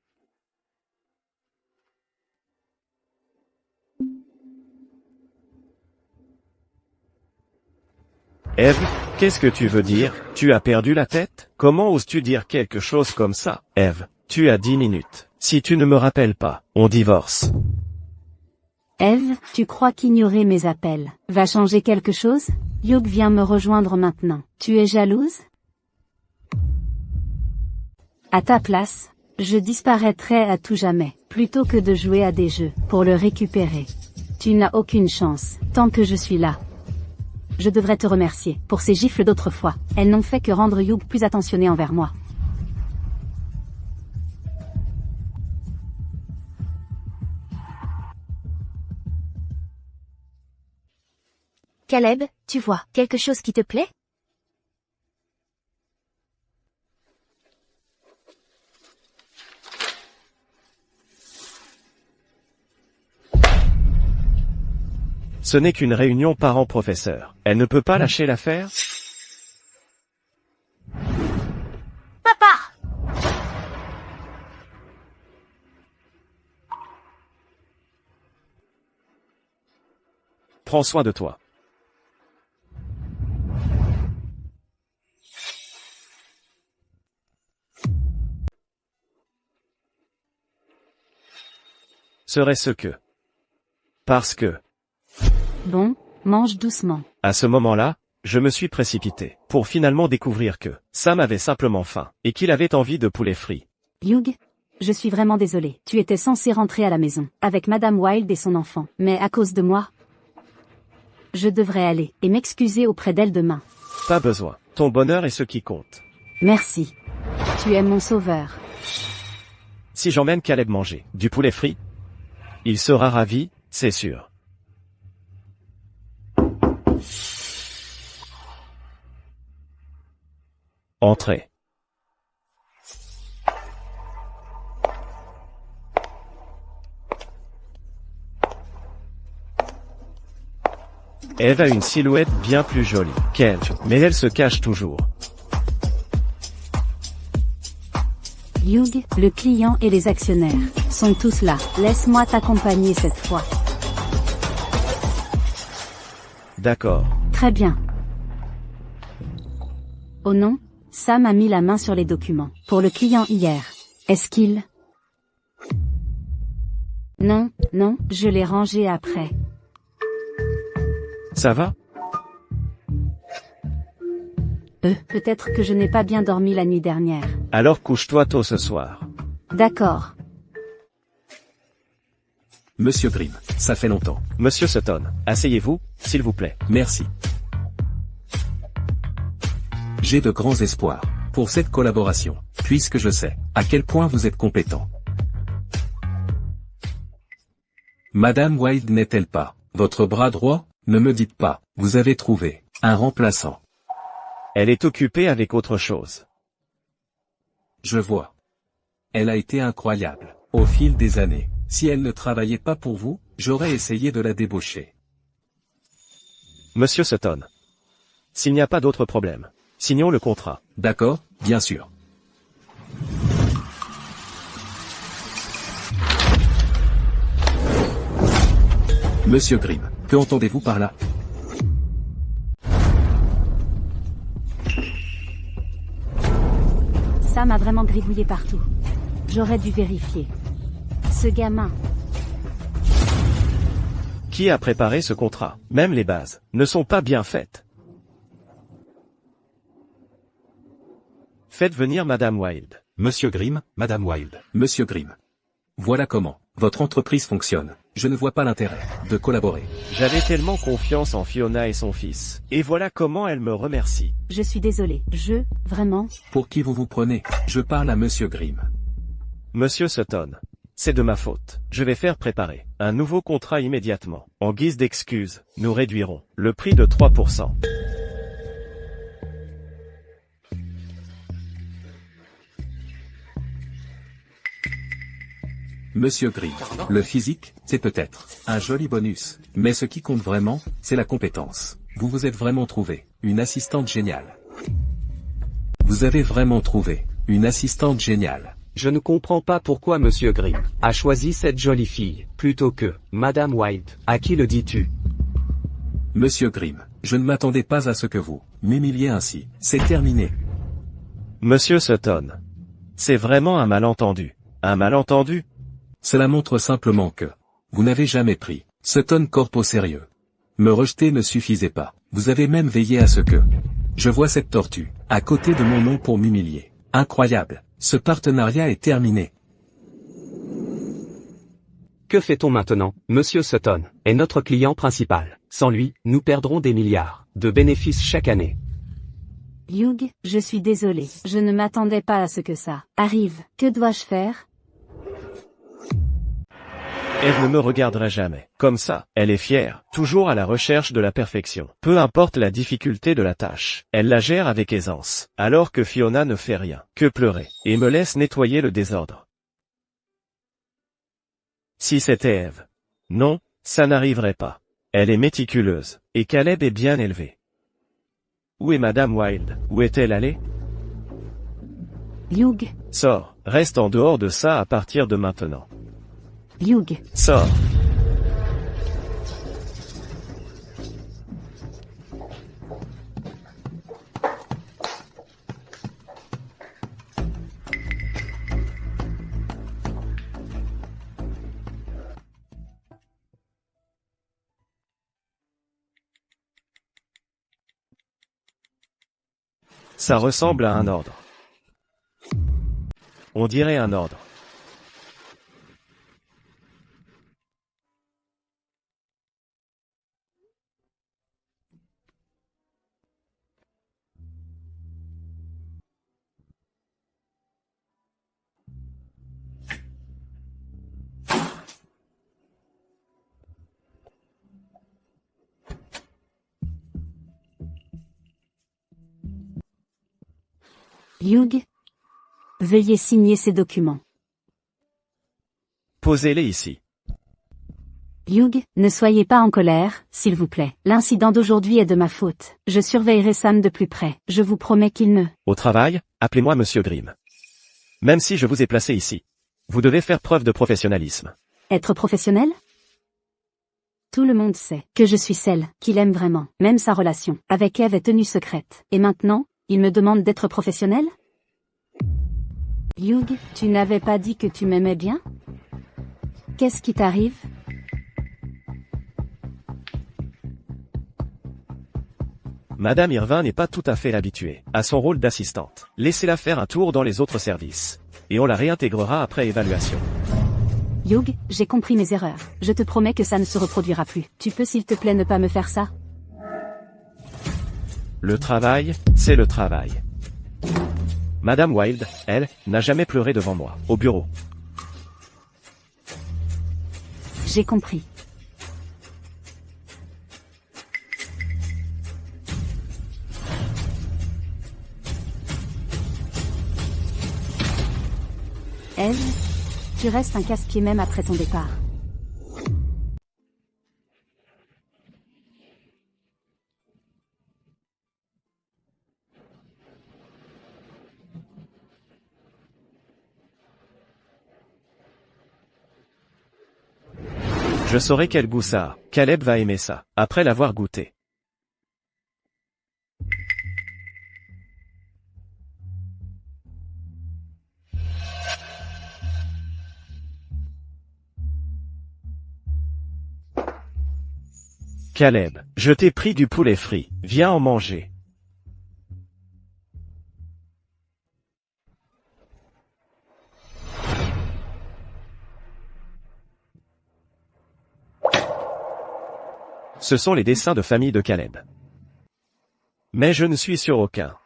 Eve, qu'est-ce que tu veux dire? Tu as perdu la tête? Comment oses-tu dire quelque chose comme ça? Eve, tu as 10 minutes. Si tu ne me rappelles pas, on divorce. Eve, tu crois qu'ignorer mes appels va changer quelque chose? Hugh vient me rejoindre maintenant. Tu es jalouse? À ta place, je disparaîtrais à tout jamais, plutôt que de jouer à des jeux pour le récupérer. Tu n'as aucune chance, tant que je suis là. Je devrais te remercier pour ces gifles d'autrefois. Elles n'ont fait que rendre Hugh plus attentionné envers moi. Caleb, tu vois quelque chose qui te plaît? Ce n'est qu'une réunion parents-professeurs. Elle ne peut pas lâcher l'affaire? Papa! Prends soin de toi. Serait-ce que... Parce que... Bon, mange doucement. À ce moment-là, je me suis précipité, pour finalement découvrir que Sam avait simplement faim, et qu'il avait envie de poulet frit. Hugh, je suis vraiment désolée. Tu étais censé rentrer à la maison, avec Madame Wilde et son enfant. Mais à cause de moi, je devrais aller, et m'excuser auprès d'elle demain. Pas besoin. Ton bonheur est ce qui compte. Merci. Tu es mon sauveur. Si j'emmène Caleb manger du poulet frit, il sera ravi, c'est sûr. Entrez. Eve a une silhouette bien plus jolie qu'elle, mais elle se cache toujours. Hugh, le client et les actionnaires sont tous là. Laisse-moi t'accompagner cette fois. D'accord. Très bien. Oh non, Sam a mis la main sur les documents. Pour le client hier. Est-ce qu'il... Non, non, je l'ai rangé après. Ça va? Peut-être que je n'ai pas bien dormi la nuit dernière. Alors couche-toi tôt ce soir. D'accord. Monsieur Grimm, ça fait longtemps. Monsieur Sutton, asseyez-vous, s'il vous plaît. Merci. J'ai de grands espoirs pour cette collaboration, puisque je sais à quel point vous êtes compétent. Madame Wilde n'est-elle pas votre bras droit? Ne me dites pas, vous avez trouvé un remplaçant. Elle est occupée avec autre chose. Je vois. Elle a été incroyable, au fil des années. Si elle ne travaillait pas pour vous, j'aurais essayé de la débaucher. Monsieur Sutton. S'il n'y a pas d'autre problème, signons le contrat. D'accord, bien sûr. Monsieur Grimm, que entendez-vous par là? Ça m'a vraiment gribouillé partout. J'aurais dû vérifier. Ce gamin. Qui a préparé ce contrat? Même les bases ne sont pas bien faites. Faites venir Madame Wilde. Monsieur Grimm, Madame Wilde. Monsieur Grimm. Voilà comment votre entreprise fonctionne. Je ne vois pas l'intérêt de collaborer. J'avais tellement confiance en Fiona et son fils. Et voilà comment elle me remercie. Je suis désolée. Vraiment. Pour qui vous vous prenez? Je parle à Monsieur Grimm. Monsieur Sutton. C'est de ma faute. Je vais faire préparer un nouveau contrat immédiatement. En guise d'excuse, nous réduirons le prix de 3%. Monsieur Grimm, le physique, c'est peut-être un joli bonus, mais ce qui compte vraiment, c'est la compétence. Vous vous êtes vraiment trouvé une assistante géniale. Vous avez vraiment trouvé une assistante géniale. Je ne comprends pas pourquoi Monsieur Grimm a choisi cette jolie fille, plutôt que Madame Wilde. À qui le dis-tu? Monsieur Grimm, je ne m'attendais pas à ce que vous m'humiliez ainsi. C'est terminé. Monsieur Sutton. C'est vraiment un malentendu. Un malentendu? Cela montre simplement que vous n'avez jamais pris Sutton Corp au sérieux. Me rejeter ne suffisait pas. Vous avez même veillé à ce que je vois cette tortue à côté de mon nom pour m'humilier. Incroyable. Ce partenariat est terminé. Que fait-on maintenant? Monsieur Sutton est notre client principal. Sans lui, nous perdrons des milliards de bénéfices chaque année. Hugh, je suis désolée. Je ne m'attendais pas à ce que ça arrive. Que dois-je faire? Elle ne me regarderait jamais. Comme ça, elle est fière, toujours à la recherche de la perfection. Peu importe la difficulté de la tâche, elle la gère avec aisance, alors que Fiona ne fait rien, que pleurer, et me laisse nettoyer le désordre. Si c'était Eve. Non, ça n'arriverait pas. Elle est méticuleuse, et Caleb est bien élevé. Où est Madame Wilde? Où est-elle allée? Hugh. Sors, reste en dehors de ça à partir de maintenant. Hugh. Sors. Ça ressemble à un ordre. On dirait un ordre. Hugh. Veuillez signer ces documents. Posez-les ici. Hugh, ne soyez pas en colère, s'il vous plaît. L'incident d'aujourd'hui est de ma faute. Je surveillerai Sam de plus près. Je vous promets qu'il ne... Au travail, appelez-moi Monsieur Grimm. Même si je vous ai placé ici, vous devez faire preuve de professionnalisme. Être professionnel? Tout le monde sait que je suis celle qu'il aime vraiment. Même sa relation avec Eve est tenue secrète. Et maintenant, il me demande d'être professionnel? Hugh, tu n'avais pas dit que tu m'aimais bien? Qu'est-ce qui t'arrive? Madame Irvin n'est pas tout à fait habituée à son rôle d'assistante. Laissez-la faire un tour dans les autres services. Et on la réintégrera après évaluation. Hugh, j'ai compris mes erreurs. Je te promets que ça ne se reproduira plus. Tu peux s'il te plaît ne pas me faire ça? Le travail, c'est le travail. Madame Wilde, elle, n'a jamais pleuré devant moi, au bureau. J'ai compris. Eve, tu restes un casse-pied même après ton départ. Je saurai quel goût ça a. Caleb va aimer ça, après l'avoir goûté. Caleb, je t'ai pris du poulet frit, viens en manger. Ce sont les dessins de famille de Caleb. Mais je ne suis sur aucun.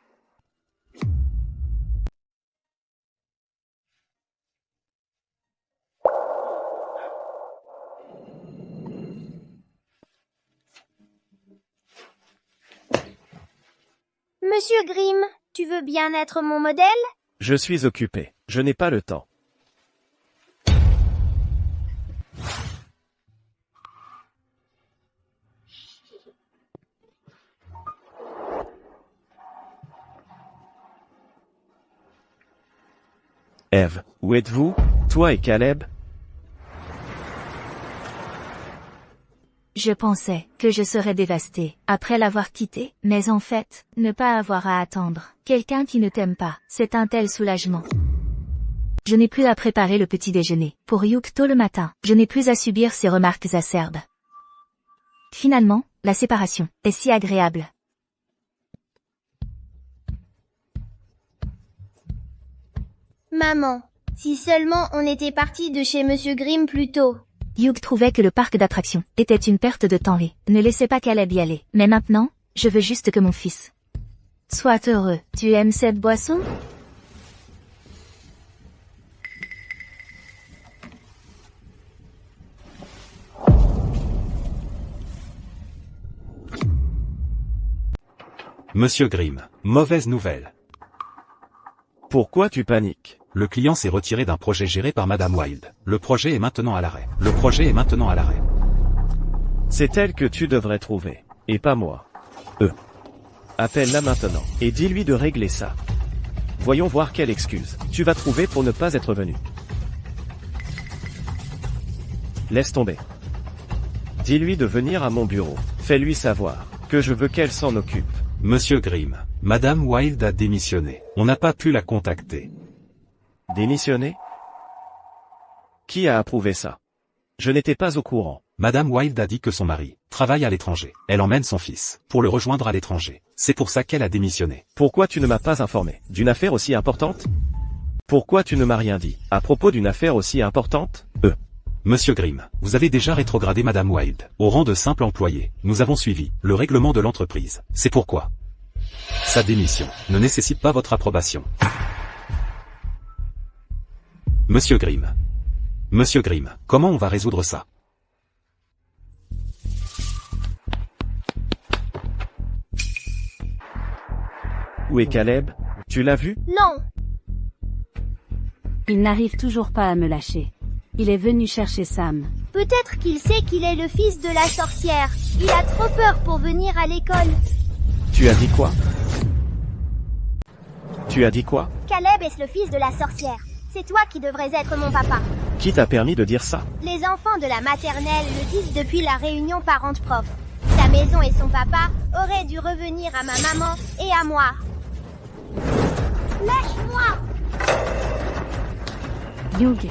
Monsieur Grimm, tu veux bien être mon modèle? Je suis occupé, je n'ai pas le temps. Eve, où êtes-vous, toi et Caleb? Je pensais que je serais dévastée après l'avoir quitté, mais en fait, ne pas avoir à attendre quelqu'un qui ne t'aime pas, c'est un tel soulagement. Je n'ai plus à préparer le petit déjeuner pour Hugh tôt le matin, je n'ai plus à subir ses remarques acerbes. Finalement, la séparation est si agréable. Maman, si seulement on était parti de chez Monsieur Grimm plus tôt. Hugh trouvait que le parc d'attractions était une perte de temps et ne laissait pas Caleb y aller. Mais maintenant, je veux juste que mon fils soit heureux. Tu aimes cette boisson? Monsieur Grimm, mauvaise nouvelle. Pourquoi tu paniques? Le client s'est retiré d'un projet géré par Madame Wilde. Le projet est maintenant à l'arrêt. C'est elle que tu devrais trouver, et pas moi. Appelle-la maintenant, et dis-lui de régler ça. Voyons voir quelle excuse tu vas trouver pour ne pas être venu. Laisse tomber. Dis-lui de venir à mon bureau. Fais-lui savoir que je veux qu'elle s'en occupe. Monsieur Grimm, Madame Wilde a démissionné. On n'a pas pu la contacter. Démissionner? Qui a approuvé ça? Je n'étais pas au courant. Madame Wilde a dit que son mari travaille à l'étranger. Elle emmène son fils pour le rejoindre à l'étranger. C'est pour ça qu'elle a démissionné. Pourquoi tu ne m'as pas informé d'une affaire aussi importante? Pourquoi tu ne m'as rien dit à propos d'une affaire aussi importante? Monsieur Grimm, vous avez déjà rétrogradé Madame Wilde au rang de simple employée. Nous avons suivi le règlement de l'entreprise. C'est pourquoi sa démission ne nécessite pas votre approbation. Monsieur Grimm, comment on va résoudre ça? Où est Caleb? Tu l'as vu? Non. Il n'arrive toujours pas à me lâcher. Il est venu chercher Sam. Peut-être qu'il sait qu'il est le fils de la sorcière. Il a trop peur pour venir à l'école. Tu as dit quoi? Tu as dit quoi? Caleb est le fils de la sorcière. C'est toi qui devrais être mon papa. Qui t'a permis de dire ça? Les enfants de la maternelle le disent depuis la réunion parents-prof. Sa maison et son papa auraient dû revenir à ma maman et à moi. Lâche-moi! Hugh.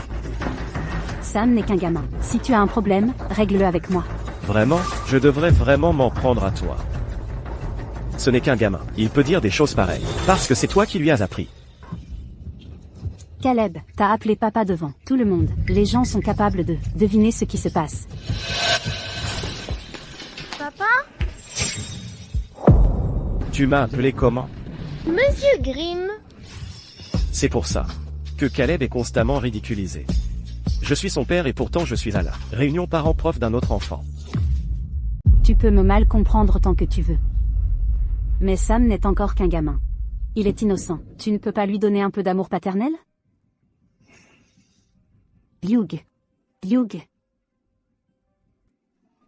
Sam n'est qu'un gamin. Si tu as un problème, règle-le avec moi. Vraiment? Je devrais vraiment m'en prendre à toi. Ce n'est qu'un gamin. Il peut dire des choses pareilles. Parce que c'est toi qui lui as appris. Caleb, t'as appelé papa devant tout le monde. Les gens sont capables de deviner ce qui se passe. Papa? Tu m'as appelé comment? Monsieur Grimm. C'est pour ça que Caleb est constamment ridiculisé. Je suis son père et pourtant je suis à la réunion parents-prof d'un autre enfant. Tu peux me mal comprendre tant que tu veux. Mais Sam n'est encore qu'un gamin. Il est innocent. Tu ne peux pas lui donner un peu d'amour paternel? Hugh.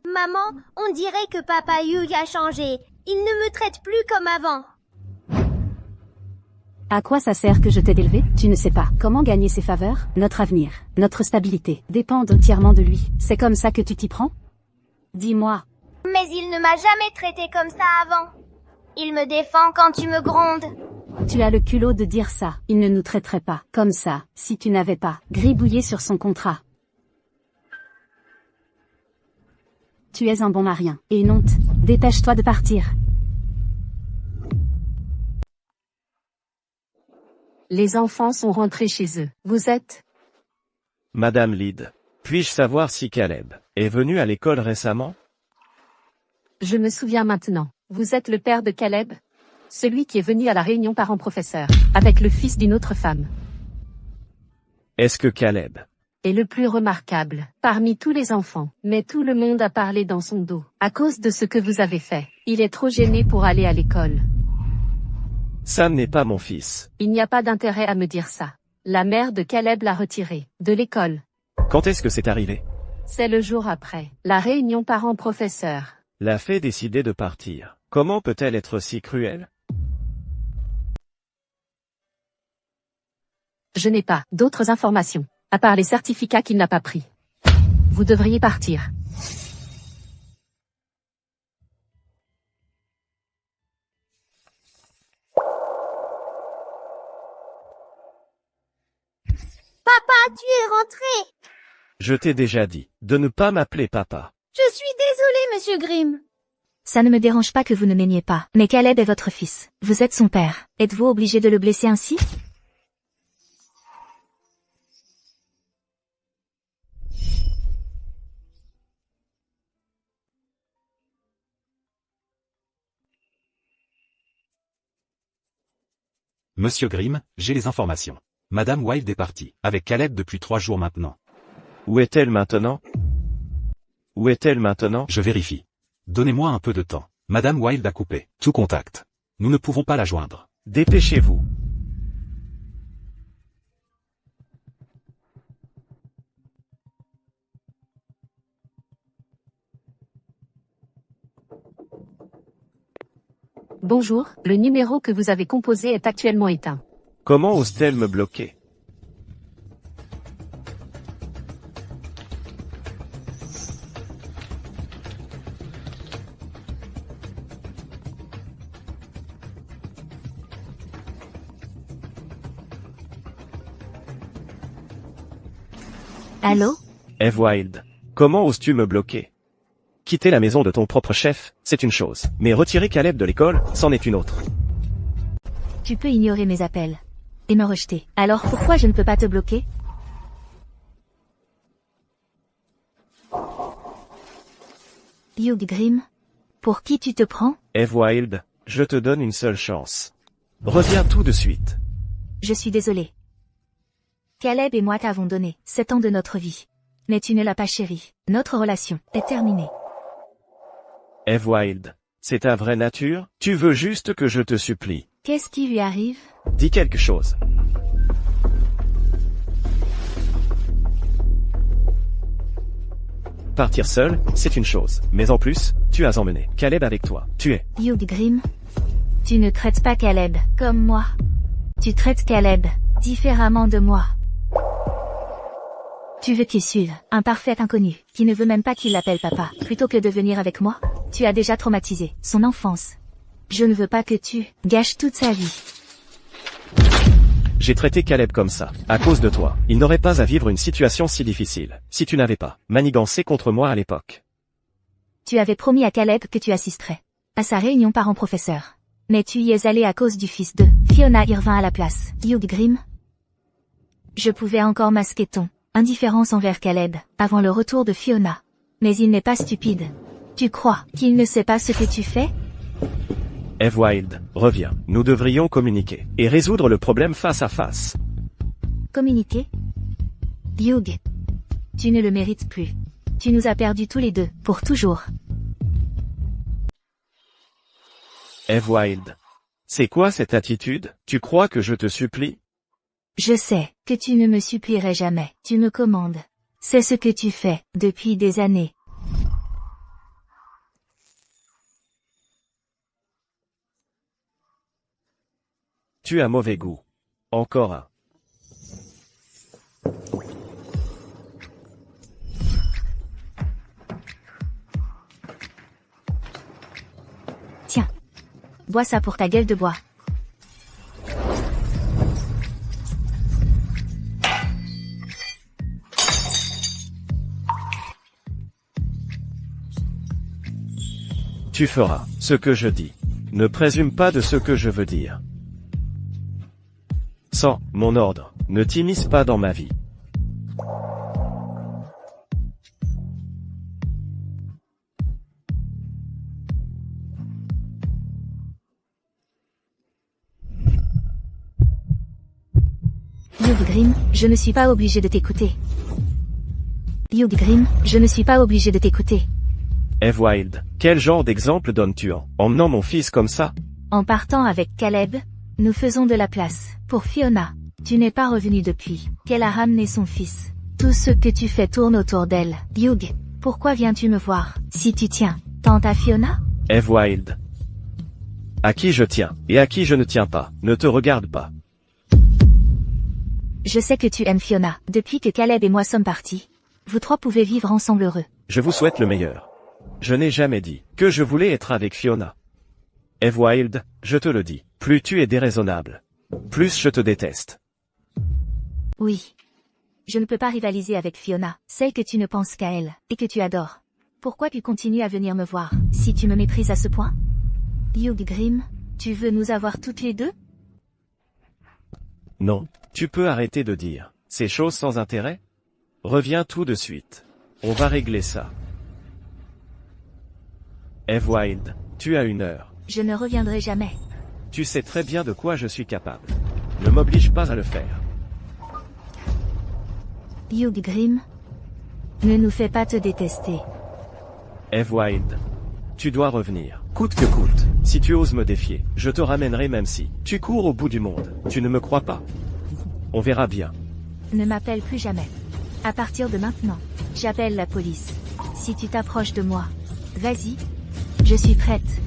Maman, on dirait que papa Hugh a changé. Il ne me traite plus comme avant. À quoi ça sert que je t'aide élevé? Tu ne sais pas comment gagner ses faveurs? Notre avenir, notre stabilité, dépendent entièrement de lui. C'est comme ça que tu t'y prends? Dis-moi. Mais il ne m'a jamais traité comme ça avant. Il me défend quand tu me grondes. Tu as le culot de dire ça. Il ne nous traiterait pas comme ça, si tu n'avais pas gribouillé sur son contrat. Tu es un bon marien, et une honte. Dépêche-toi de partir. Les enfants sont rentrés chez eux. Vous êtes? Madame Lyd, puis-je savoir si Caleb est venu à l'école récemment? Je me souviens maintenant. Vous êtes le père de Caleb? Celui qui est venu à la réunion parents-professeurs, avec le fils d'une autre femme. Est-ce que Caleb Et le plus remarquable, parmi tous les enfants, mais tout le monde a parlé dans son dos, à cause de ce que vous avez fait. Il est trop gêné pour aller à l'école. Sam n'est pas mon fils. Il n'y a pas d'intérêt à me dire ça. La mère de Caleb l'a retiré, de l'école. Quand est-ce que c'est arrivé? C'est le jour après, la réunion parents-professeurs. L'a fait décider de partir. Comment peut-elle être si cruelle? Je n'ai pas d'autres informations, à part les certificats qu'il n'a pas pris. Vous devriez partir. Papa, tu es rentré. Je t'ai déjà dit de ne pas m'appeler papa. Je suis désolée, Monsieur Grimm. Ça ne me dérange pas que vous ne m'aimiez pas, mais Caleb est votre fils. Vous êtes son père. Êtes-vous obligé de le blesser ainsi? Monsieur Grimm, j'ai les informations. Madame Wilde est partie, avec Caleb depuis 3 jours maintenant. Où est-elle maintenant? Où est-elle maintenant? Je vérifie. Donnez-moi un peu de temps. Madame Wilde a coupé tout contact. Nous ne pouvons pas la joindre. Dépêchez-vous. Bonjour, le numéro que vous avez composé est actuellement éteint. Comment ose-t-elle me bloquer? Allô? Eve Wilde, comment oses-tu me bloquer? Quitter la maison de ton propre chef, c'est une chose, mais retirer Caleb de l'école, c'en est une autre. Tu peux ignorer mes appels. Et me rejeter. Alors pourquoi je ne peux pas te bloquer? Hugh Grimm? Pour qui tu te prends? Eve Wilde, je te donne une seule chance. Reviens tout de suite. Je suis désolée. Caleb et moi t'avons donné 7 ans de notre vie. Mais tu ne l'as pas chéri. Notre relation est terminée. Eve Wilde, c'est ta vraie nature? Tu veux juste que je te supplie. Qu'est-ce qui lui arrive? Dis quelque chose. Partir seul, c'est une chose, mais en plus, tu as emmené Caleb avec toi. Tu es Hugh Grimm? Tu ne traites pas Caleb comme moi. Tu traites Caleb différemment de moi. Tu veux qu'il suive un parfait inconnu, qui ne veut même pas qu'il l'appelle papa, plutôt que de venir avec moi? Tu as déjà traumatisé son enfance. Je ne veux pas que tu gâches toute sa vie. J'ai traité Caleb comme ça, à cause de toi. Il n'aurait pas à vivre une situation si difficile, si tu n'avais pas manigancé contre moi à l'époque. Tu avais promis à Caleb que tu assisterais à sa réunion parents-professeurs. Mais tu y es allé à cause du fils de Fiona Irvin à la place. Hugh Grimm? Je pouvais encore masquer ton indifférence envers Caleb, avant le retour de Fiona. Mais il n'est pas stupide. Tu crois qu'il ne sait pas ce que tu fais? Eve Wilde, reviens. Nous devrions communiquer, et résoudre le problème face à face. Communiquer? Hugh. Tu ne le mérites plus. Tu nous as perdus tous les deux, pour toujours. Eve Wilde. C'est quoi cette attitude? Tu crois que je te supplie? Je sais que tu ne me supplierais jamais. Tu me commandes. C'est ce que tu fais, depuis des années. Tu as mauvais goût. Encore un. Tiens. Bois ça pour ta gueule de bois. Tu feras ce que je dis. Ne présume pas de ce que je veux dire. Sans mon ordre, ne t'immisce pas dans ma vie. Hugh Grimm, je ne suis pas obligé de t'écouter. Hugh Grimm, je ne suis pas obligé de t'écouter. Eve Wild, quel genre d'exemple donnes-tu en emmenant mon fils comme ça? En partant avec Caleb, nous faisons de la place pour Fiona. Tu n'es pas revenu depuis qu'elle a ramené son fils. Tout ce que tu fais tourne autour d'elle. Hugh, pourquoi viens-tu me voir si tu tiens tant à Fiona? Eve Wild. À qui je tiens et à qui je ne tiens pas, ne te regarde pas. Je sais que tu aimes Fiona. Depuis que Caleb et moi sommes partis, vous trois pouvez vivre ensemble heureux. Je vous souhaite le meilleur. Je n'ai jamais dit que je voulais être avec Fiona. Eve Wild, je te le dis, plus tu es déraisonnable, plus je te déteste. Oui. Je ne peux pas rivaliser avec Fiona, celle que tu ne penses qu'à elle, et que tu adores. Pourquoi tu continues à venir me voir, si tu me méprises à ce point? Hugh Grimm, tu veux nous avoir toutes les deux? Non, tu peux arrêter de dire ces choses sans intérêt? Reviens tout de suite. On va régler ça. Eve Wild, tu as 1 heure. Je ne reviendrai jamais. Tu sais très bien de quoi je suis capable. Ne m'oblige pas à le faire. Hugh Grimm, ne nous fais pas te détester. Eve Wild, tu dois revenir, coûte que coûte. Si tu oses me défier, je te ramènerai même si tu cours au bout du monde. Tu ne me crois pas? On verra bien. Ne m'appelle plus jamais. À partir de maintenant, j'appelle la police. Si tu t'approches de moi, vas-y. Je suis prête.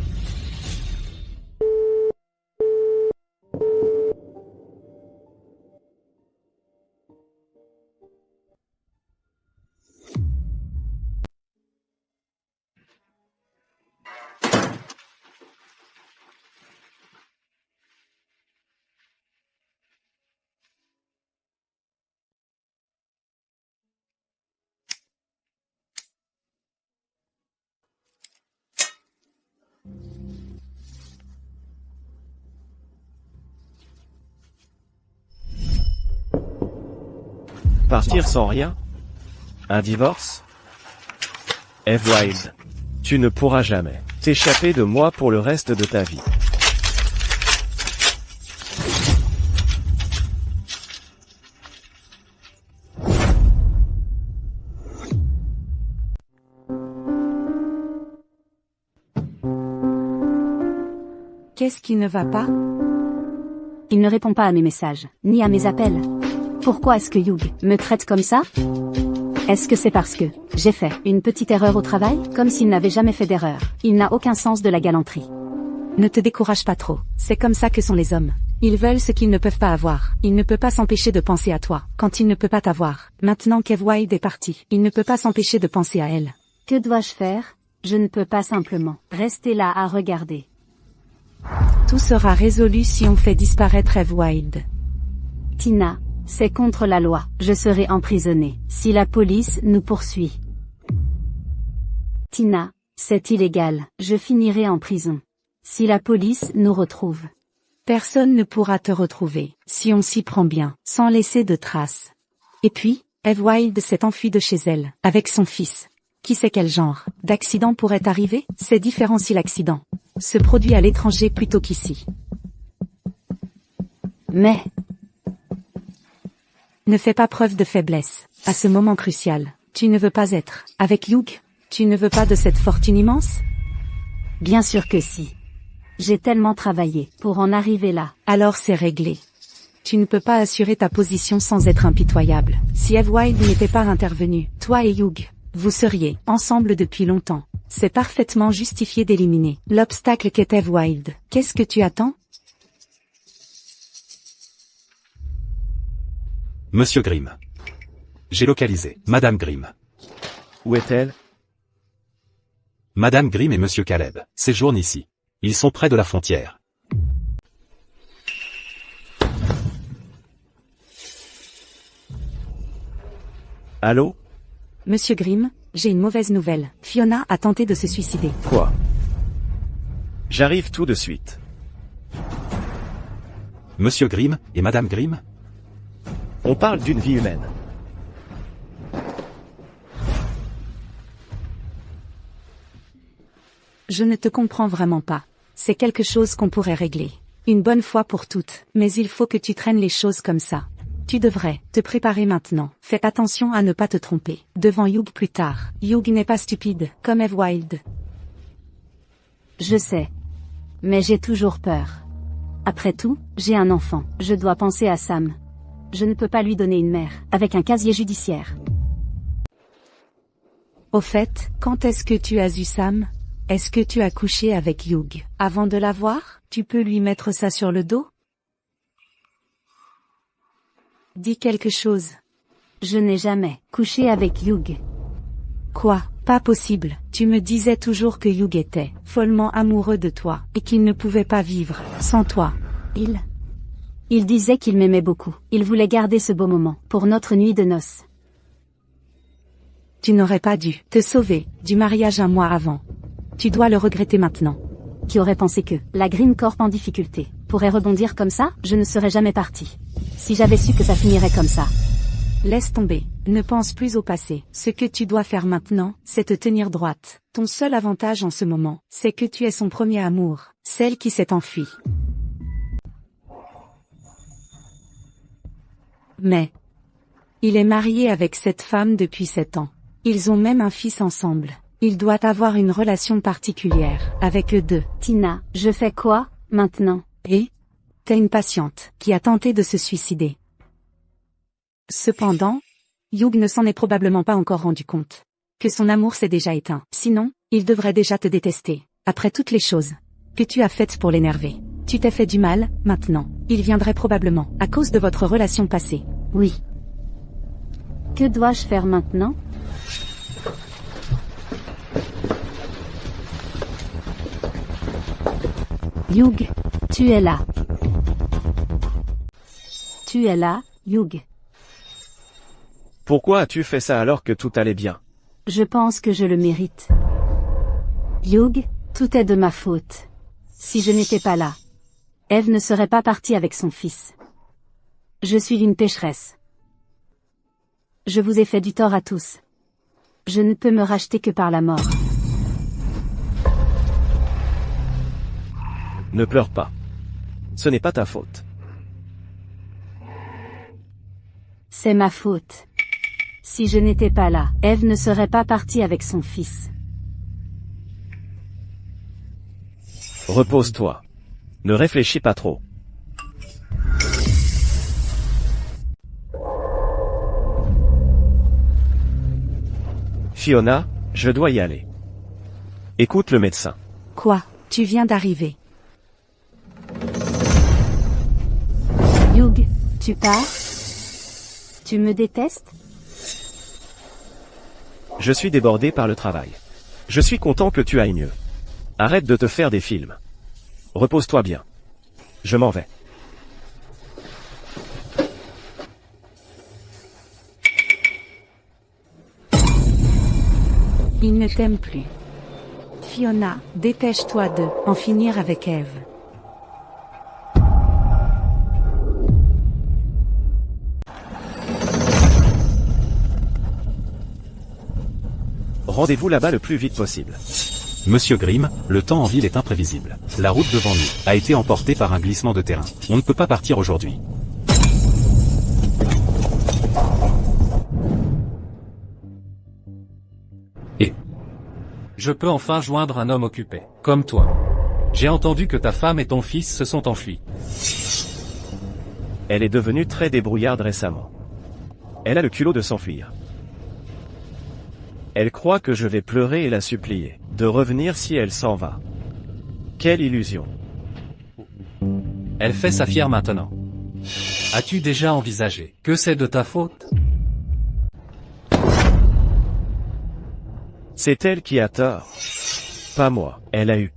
Partir sans rien? Un divorce? Eve Wild, tu ne pourras jamais t'échapper de moi pour le reste de ta vie. Qu'est-ce qui ne va pas? Il ne répond pas à mes messages, ni à mes appels. Pourquoi est-ce que Hugh me traite comme ça? Est-ce que c'est parce que j'ai fait une petite erreur au travail, comme s'il n'avait jamais fait d'erreur? Il n'a aucun sens de la galanterie. Ne te décourage pas trop. C'est comme ça que sont les hommes. Ils veulent ce qu'ils ne peuvent pas avoir. Il ne peut pas s'empêcher de penser à toi, quand il ne peut pas t'avoir. Maintenant qu'Eve Wild est partie, il ne peut pas s'empêcher de penser à elle. Que dois-je faire? Je ne peux pas simplement rester là à regarder. Tout sera résolu si on fait disparaître Eve Wild. Tina, c'est contre la loi. Je serai emprisonnée si la police nous poursuit. Tina, c'est illégal. Je finirai en prison si la police nous retrouve. Personne ne pourra te retrouver, si on s'y prend bien, sans laisser de traces. Et puis, Eve Wild s'est enfuie de chez elle, avec son fils. Qui sait quel genre d'accident pourrait arriver? C'est différent si l'accident se produit à l'étranger plutôt qu'ici. Mais ne fais pas preuve de faiblesse, à ce moment crucial. Tu ne veux pas être avec Hugh? Tu ne veux pas de cette fortune immense? Bien sûr que si. J'ai tellement travaillé pour en arriver là. Alors c'est réglé. Tu ne peux pas assurer ta position sans être impitoyable. Si Eve Wild n'était pas intervenu, toi et Hugh, vous seriez ensemble depuis longtemps. C'est parfaitement justifié d'éliminer l'obstacle qu'est Eve Wild. Qu'est-ce que tu attends? Monsieur Grimm. J'ai localisé Madame Grimm. Où est-elle? Madame Grimm et Monsieur Caleb séjournent ici. Ils sont près de la frontière. Allô? Monsieur Grimm, j'ai une mauvaise nouvelle. Fiona a tenté de se suicider. Quoi? J'arrive tout de suite. Monsieur Grimm et Madame Grimm? On parle d'une vie humaine. Je ne te comprends vraiment pas. C'est quelque chose qu'on pourrait régler. Une bonne fois pour toutes. Mais il faut que tu traînes les choses comme ça. Tu devrais te préparer maintenant. Fais attention à ne pas te tromper. Devant Hugh plus tard. Hugh n'est pas stupide, comme Eve Wilde. Je sais. Mais j'ai toujours peur. Après tout, j'ai un enfant. Je dois penser à Sam. Je ne peux pas lui donner une mère, avec un casier judiciaire. Au fait, quand est-ce que tu as eu Sam? Est-ce que tu as couché avec Hugh? Avant de l'avoir, tu peux lui mettre ça sur le dos? Dis quelque chose. Je n'ai jamais couché avec Hugh. Quoi? Pas possible. Tu me disais toujours que Hugh était follement amoureux de toi, et qu'il ne pouvait pas vivre sans toi. Il disait qu'il m'aimait beaucoup. Il voulait garder ce beau moment, pour notre nuit de noces. Tu n'aurais pas dû te sauver du mariage un mois avant. Tu dois le regretter maintenant. Qui aurait pensé que la Grimm Corp en difficulté pourrait rebondir comme ça? Je ne serais jamais partie. Si j'avais su que ça finirait comme ça. Laisse tomber. Ne pense plus au passé. Ce que tu dois faire maintenant, c'est te tenir droite. Ton seul avantage en ce moment, c'est que tu es son premier amour, celle qui s'est enfuie. Mais il est marié avec cette femme depuis 7 ans. Ils ont même un fils ensemble. Il doit avoir une relation particulière avec eux deux. Tina, je fais quoi, maintenant? Et t'es une patiente qui a tenté de se suicider. Cependant, Hugh ne s'en est probablement pas encore rendu compte. Que son amour s'est déjà éteint. Sinon, il devrait déjà te détester. Après toutes les choses que tu as faites pour l'énerver. Tu t'es fait du mal, maintenant. Il viendrait probablement à cause de votre relation passée. Oui. Que dois-je faire maintenant? Hugh, tu es là. Tu es là, Hugh. Pourquoi as-tu fait ça alors que tout allait bien? Je pense que je le mérite. Hugh, tout est de ma faute. Si je n'étais pas là, Eve ne serait pas partie avec son fils. Je suis une pécheresse. Je vous ai fait du tort à tous. Je ne peux me racheter que par la mort. Ne pleure pas. Ce n'est pas ta faute. C'est ma faute. Si je n'étais pas là, Eve ne serait pas partie avec son fils. Repose-toi. Ne réfléchis pas trop. Fiona, je dois y aller. Écoute le médecin. Quoi? Tu viens d'arriver. Hugh, tu pars? Tu me détestes? Je suis débordé par le travail. Je suis content que tu ailles mieux. Arrête de te faire des films. Repose-toi bien. Je m'en vais. Il ne t'aime plus. Fiona, dépêche-toi de en finir avec Eve. Rendez-vous là-bas le plus vite possible. Monsieur Grimm, le temps en ville est imprévisible. La route devant nous a été emportée par un glissement de terrain. On ne peut pas partir aujourd'hui. Et je peux enfin joindre un homme occupé, comme toi. J'ai entendu que ta femme et ton fils se sont enfuis. Elle est devenue très débrouillarde récemment. Elle a le culot de s'enfuir. Elle croit que je vais pleurer et la supplier de revenir si elle s'en va. Quelle illusion. Elle fait sa fière maintenant. As-tu déjà envisagé que c'est de ta faute? C'est elle qui a tort. Pas moi, elle a eu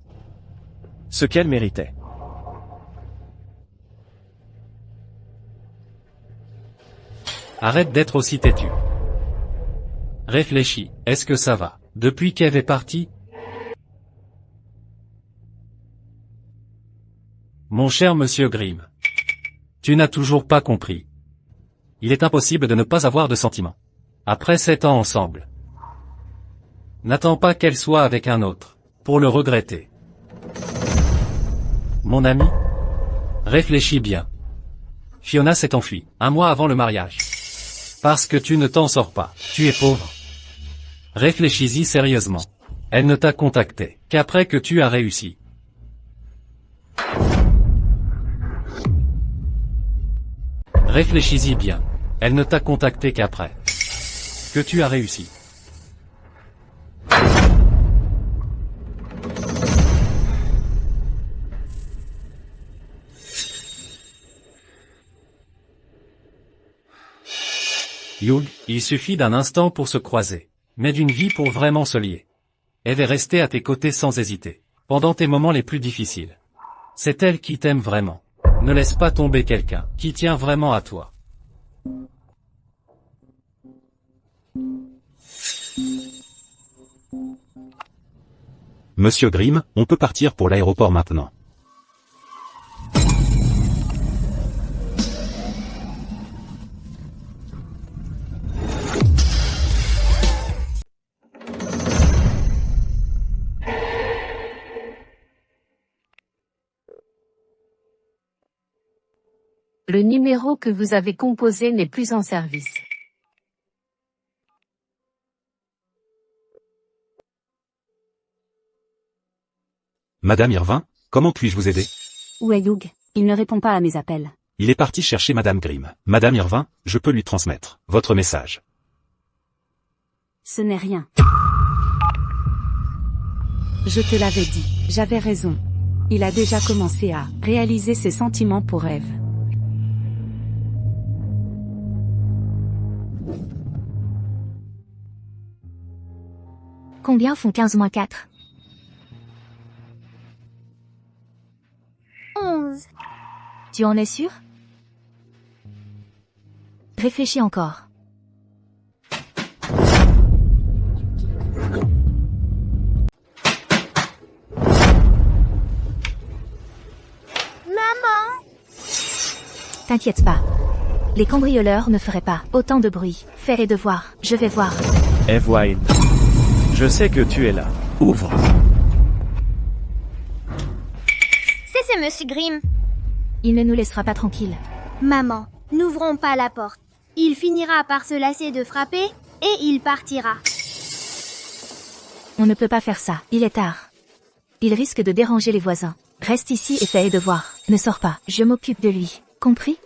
ce qu'elle méritait. Arrête d'être aussi têtu. Réfléchis, est-ce que ça va? Depuis qu'Eve est partie? Mon cher monsieur Grimm. Tu n'as toujours pas compris. Il est impossible de ne pas avoir de sentiments. Après 7 ans ensemble. N'attends pas qu'elle soit avec un autre, pour le regretter. Mon ami, réfléchis bien. Fiona s'est enfuie, 1 mois avant le mariage. Parce que tu ne t'en sors pas, tu es pauvre. Réfléchis-y sérieusement. Elle ne t'a contacté qu'après que tu as réussi. Réfléchis-y bien. Elle ne t'a contacté qu'après que tu as réussi. Hugh, il suffit d'un instant pour se croiser, mais d'une vie pour vraiment se lier. Eve est restée à tes côtés sans hésiter, pendant tes moments les plus difficiles. C'est elle qui t'aime vraiment. Ne laisse pas tomber quelqu'un qui tient vraiment à toi. Monsieur Grimm, on peut partir pour l'aéroport maintenant. Le numéro que vous avez composé n'est plus en service. Madame Irvin, comment puis-je vous aider? Où est Hugh? Il ne répond pas à mes appels. Il est parti chercher Madame Grimm. Madame Irvin, je peux lui transmettre votre message. Ce n'est rien. Je te l'avais dit, j'avais raison. Il a déjà commencé à réaliser ses sentiments pour Eve. Combien font 15 moins 4? 11. Tu en es sûr? Réfléchis encore. Maman! T'inquiète pas. Les cambrioleurs ne feraient pas autant de bruit. Fais les devoirs, je vais voir. Eve Wild. Je sais que tu es là. Ouvre. C'est monsieur Grimm. Il ne nous laissera pas tranquilles. Maman, n'ouvrons pas la porte. Il finira par se lasser de frapper, et il partira. On ne peut pas faire ça, il est tard. Il risque de déranger les voisins. Reste ici et fais les devoirs. Ne sors pas, je m'occupe de lui. Compris?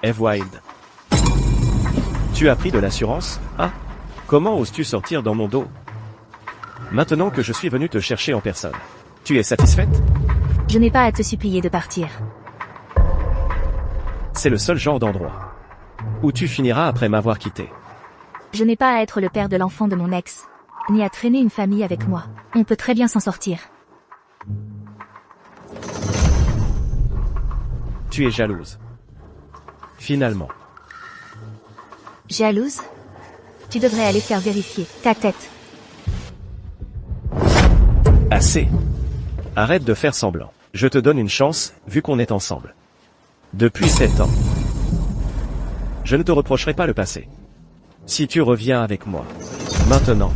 Eve Wild. Tu as pris de l'assurance? Ah? Comment oses-tu sortir dans mon dos? Maintenant que je suis venu te chercher en personne. Tu es satisfaite? Je n'ai pas à te supplier de partir. C'est le seul genre d'endroit où tu finiras après m'avoir quitté. Je n'ai pas à être le père de l'enfant de mon ex, ni à traîner une famille avec moi. On peut très bien s'en sortir. Tu es jalouse. Finalement. Jalouse? Tu devrais aller faire vérifier ta tête. Assez. Arrête de faire semblant. Je te donne une chance, vu qu'on est ensemble. Depuis 7 ans. Je ne te reprocherai pas le passé. Si tu reviens avec moi. Maintenant.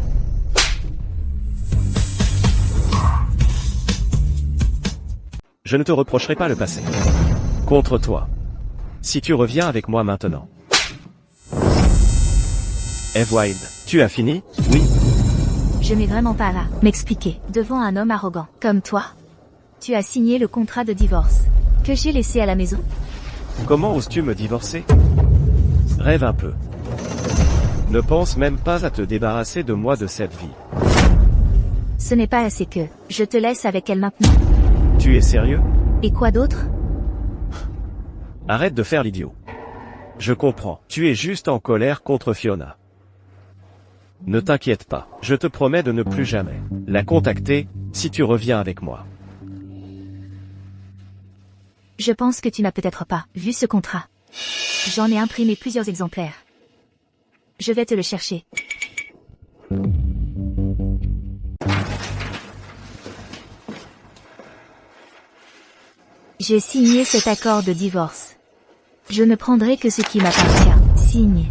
Je ne te reprocherai pas le passé. Contre toi. Si tu reviens avec moi maintenant. Eve Wild, tu as fini? Oui. Je n'ai vraiment pas là m'expliquer devant un homme arrogant comme toi. Tu as signé le contrat de divorce que j'ai laissé à la maison. Comment oses-tu me divorcer? Rêve un peu. Ne pense même pas à te débarrasser de moi de cette vie. Ce n'est pas assez que je te laisse avec elle maintenant. Tu es sérieux? Et quoi d'autre? Arrête de faire l'idiot. Je comprends, tu es juste en colère contre Fiona. Ne t'inquiète pas, je te promets de ne plus jamais la contacter, si tu reviens avec moi. Je pense que tu n'as peut-être pas vu ce contrat. J'en ai imprimé plusieurs exemplaires. Je vais te le chercher. J'ai signé cet accord de divorce. Je ne prendrai que ce qui m'appartient. Signe.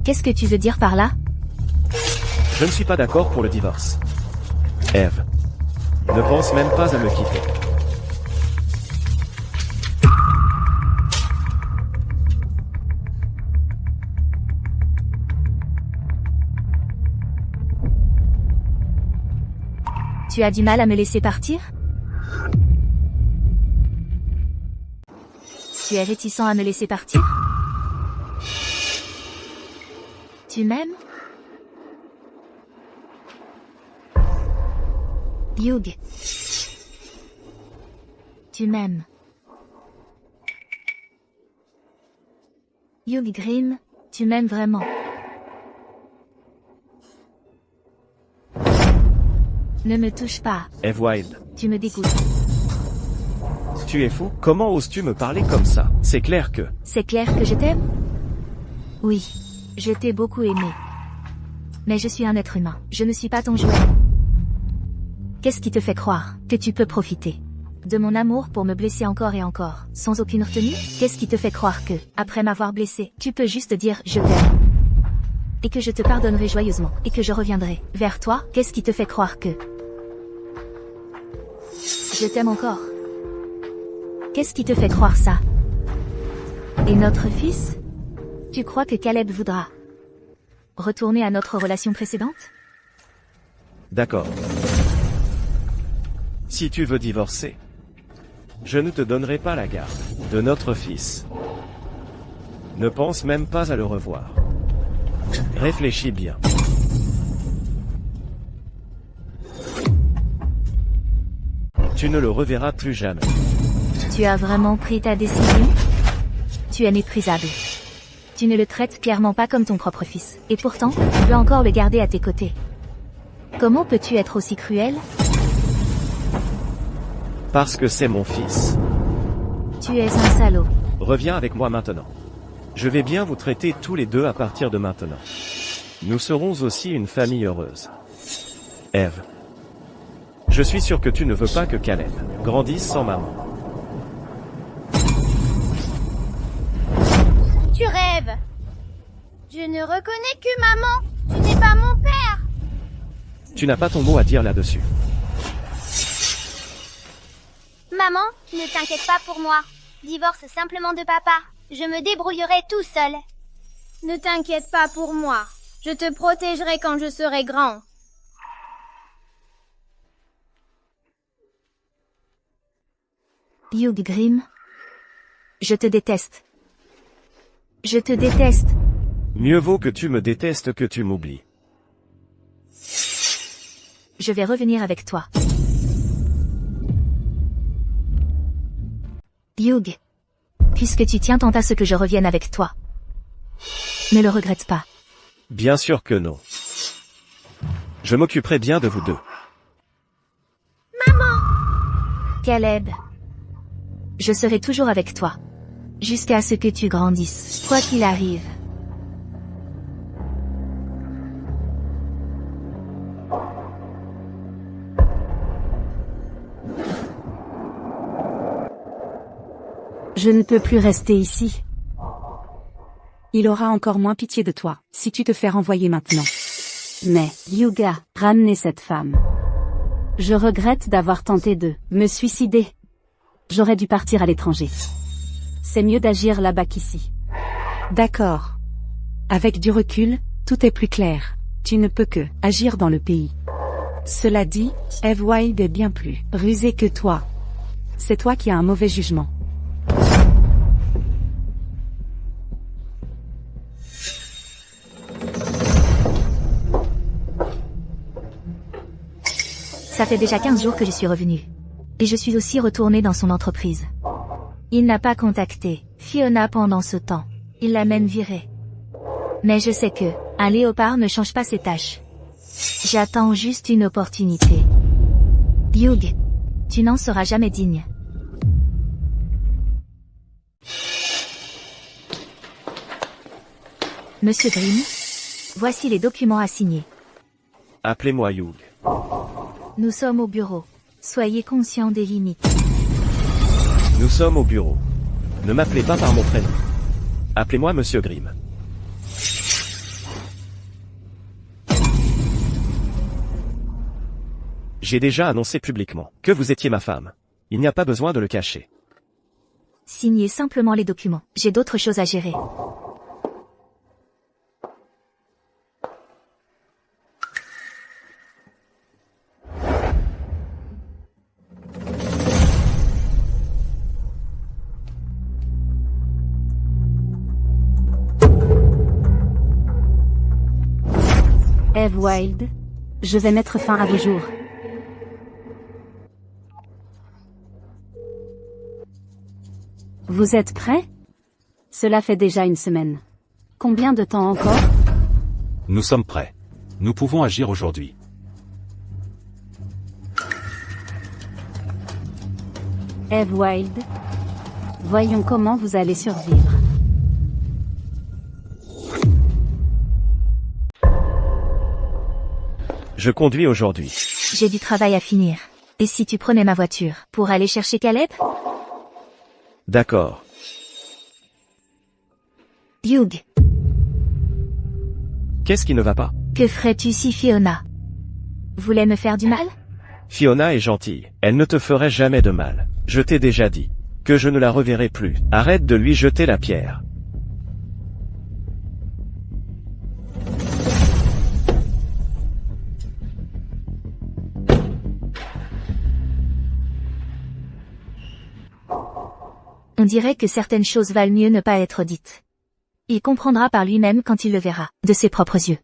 Qu'est-ce que tu veux dire par là? Je ne suis pas d'accord pour le divorce. Eve. Ne pense même pas à me quitter. Tu as du mal à me laisser partir? Tu es réticent à me laisser partir? Tu m'aimes? Hugh. Tu m'aimes. Hugh Grimm, tu m'aimes vraiment. Ne me touche pas. Eve Wilde. Tu me dégoûtes. Tu es fou? Comment oses-tu me parler comme ça? C'est clair que... C'est clair que je t'aime? Oui. Je t'ai beaucoup aimé. Mais je suis un être humain. Je ne suis pas ton jouet. Qu'est-ce qui te fait croire que tu peux profiter de mon amour pour me blesser encore et encore, sans aucune retenue? Qu'est-ce qui te fait croire que, après m'avoir blessé, tu peux juste dire « je t'aime » et que je te pardonnerai joyeusement, et que je reviendrai vers toi? Qu'est-ce qui te fait croire que je t'aime encore? Qu'est-ce qui te fait croire ça? Et notre fils? Tu crois que Caleb voudra retourner à notre relation précédente? D'accord. Si tu veux divorcer, je ne te donnerai pas la garde de notre fils. Ne pense même pas à le revoir. Réfléchis bien. Tu ne le reverras plus jamais. Tu as vraiment pris ta décision? Tu es méprisable. Tu ne le traites clairement pas comme ton propre fils. Et pourtant, tu veux encore le garder à tes côtés. Comment peux-tu être aussi cruel? Parce que c'est mon fils. Tu es un salaud. Reviens avec moi maintenant. Je vais bien vous traiter tous les deux à partir de maintenant. Nous serons aussi une famille heureuse. Eve. Je suis sûr que tu ne veux pas que Caleb grandisse sans maman. Tu rêves. Je ne reconnais que maman. Tu n'es pas mon père. Tu n'as pas ton mot à dire là-dessus. Maman, ne t'inquiète pas pour moi. Divorce simplement de papa. Je me débrouillerai tout seul. Ne t'inquiète pas pour moi. Je te protégerai quand je serai grand. Hugh Grimm. Je te déteste. Je te déteste. Mieux vaut que tu me détestes que tu m'oublies. Je vais revenir avec toi. Hugh. Puisque tu tiens tant à ce que je revienne avec toi. Ne le regrette pas. Bien sûr que non. Je m'occuperai bien de vous deux. Maman! Caleb. Je serai toujours avec toi. Jusqu'à ce que tu grandisses. Quoi qu'il arrive. Je ne peux plus rester ici. Il aura encore moins pitié de toi, si tu te fais renvoyer maintenant. Mais, Hyuga, ramenez cette femme. Je regrette d'avoir tenté de me suicider. J'aurais dû partir à l'étranger. C'est mieux d'agir là-bas qu'ici. D'accord. Avec du recul, tout est plus clair. Tu ne peux que agir dans le pays. Cela dit, Eve Wild est bien plus rusée que toi. C'est toi qui as un mauvais jugement. Ça fait déjà 15 jours que je suis revenue. Et je suis aussi retournée dans son entreprise. Il n'a pas contacté Fiona pendant ce temps. Il l'a même virée. Mais je sais que un léopard ne change pas ses tâches. J'attends juste une opportunité. Hugh, tu n'en seras jamais digne. Monsieur Grimm, voici les documents à signer. Appelez-moi Hugh. Nous sommes au bureau. Soyez conscient des limites. Nous sommes au bureau. Ne m'appelez pas par mon prénom. Appelez-moi Monsieur Grimm. J'ai déjà annoncé publiquement que vous étiez ma femme. Il n'y a pas besoin de le cacher. Signez simplement les documents. J'ai d'autres choses à gérer. Eve Wild, je vais mettre fin à vos jours. Vous êtes prêts? Cela fait déjà une semaine. Combien de temps encore? Nous sommes prêts. Nous pouvons agir aujourd'hui. Eve Wild, voyons comment vous allez survivre. Je conduis aujourd'hui. J'ai du travail à finir. Et si tu prenais ma voiture pour aller chercher Caleb? D'accord. Hugh, Qu'est-ce qui ne va pas? que ferais-tu si Fiona voulait me faire du mal? Fiona est gentille. Elle ne te ferait jamais de mal. Je t'ai déjà dit que je ne la reverrai plus. Arrête de lui jeter la pierre. On dirait que certaines choses valent mieux ne pas être dites. Il comprendra par lui-même quand il le verra, de ses propres yeux.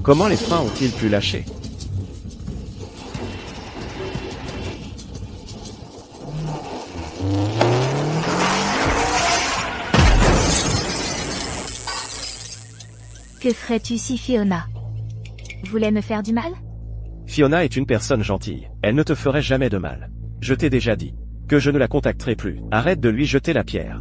Comment les freins ont-ils pu lâcher? Que ferais-tu si Fiona voulait me faire du mal? Fiona est une personne gentille. Elle ne te ferait jamais de mal. Je t'ai déjà dit que je ne la contacterai plus. Arrête de lui jeter la pierre.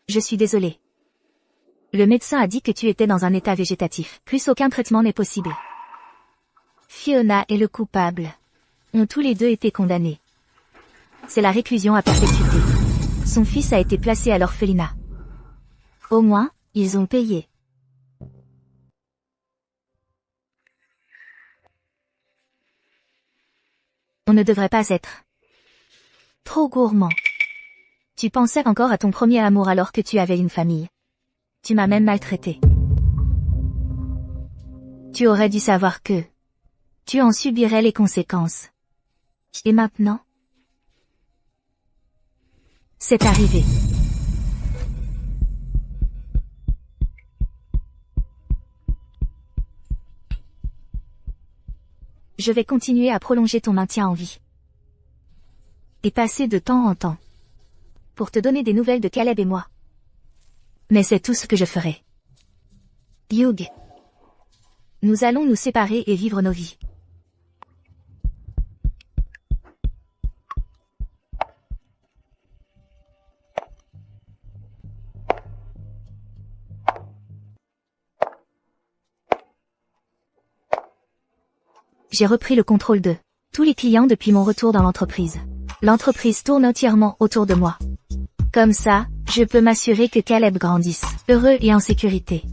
Je suis désolée. Le médecin a dit que tu étais dans un état végétatif. Plus aucun traitement n'est possible. Fiona et le coupable ont tous les deux été condamnés. C'est la réclusion à perpétuité. Son fils a été placé à l'orphelinat. Au moins, ils ont payé. On ne devrait pas être trop gourmand. Tu pensais encore à ton premier amour alors que tu avais une famille. Tu m'as même maltraité. Tu aurais dû savoir que tu en subirais les conséquences. Et maintenant, c'est arrivé. Je vais continuer à prolonger ton maintien en vie. Et passer de temps en temps pour te donner des nouvelles de Caleb et moi. Mais c'est tout ce que je ferai. Hugh, nous allons nous séparer et vivre nos vies. j'ai repris le contrôle de tous les clients depuis mon retour dans l'entreprise. L'entreprise tourne entièrement autour de moi. Comme ça, je peux m'assurer que Caleb grandisse, heureux et en sécurité.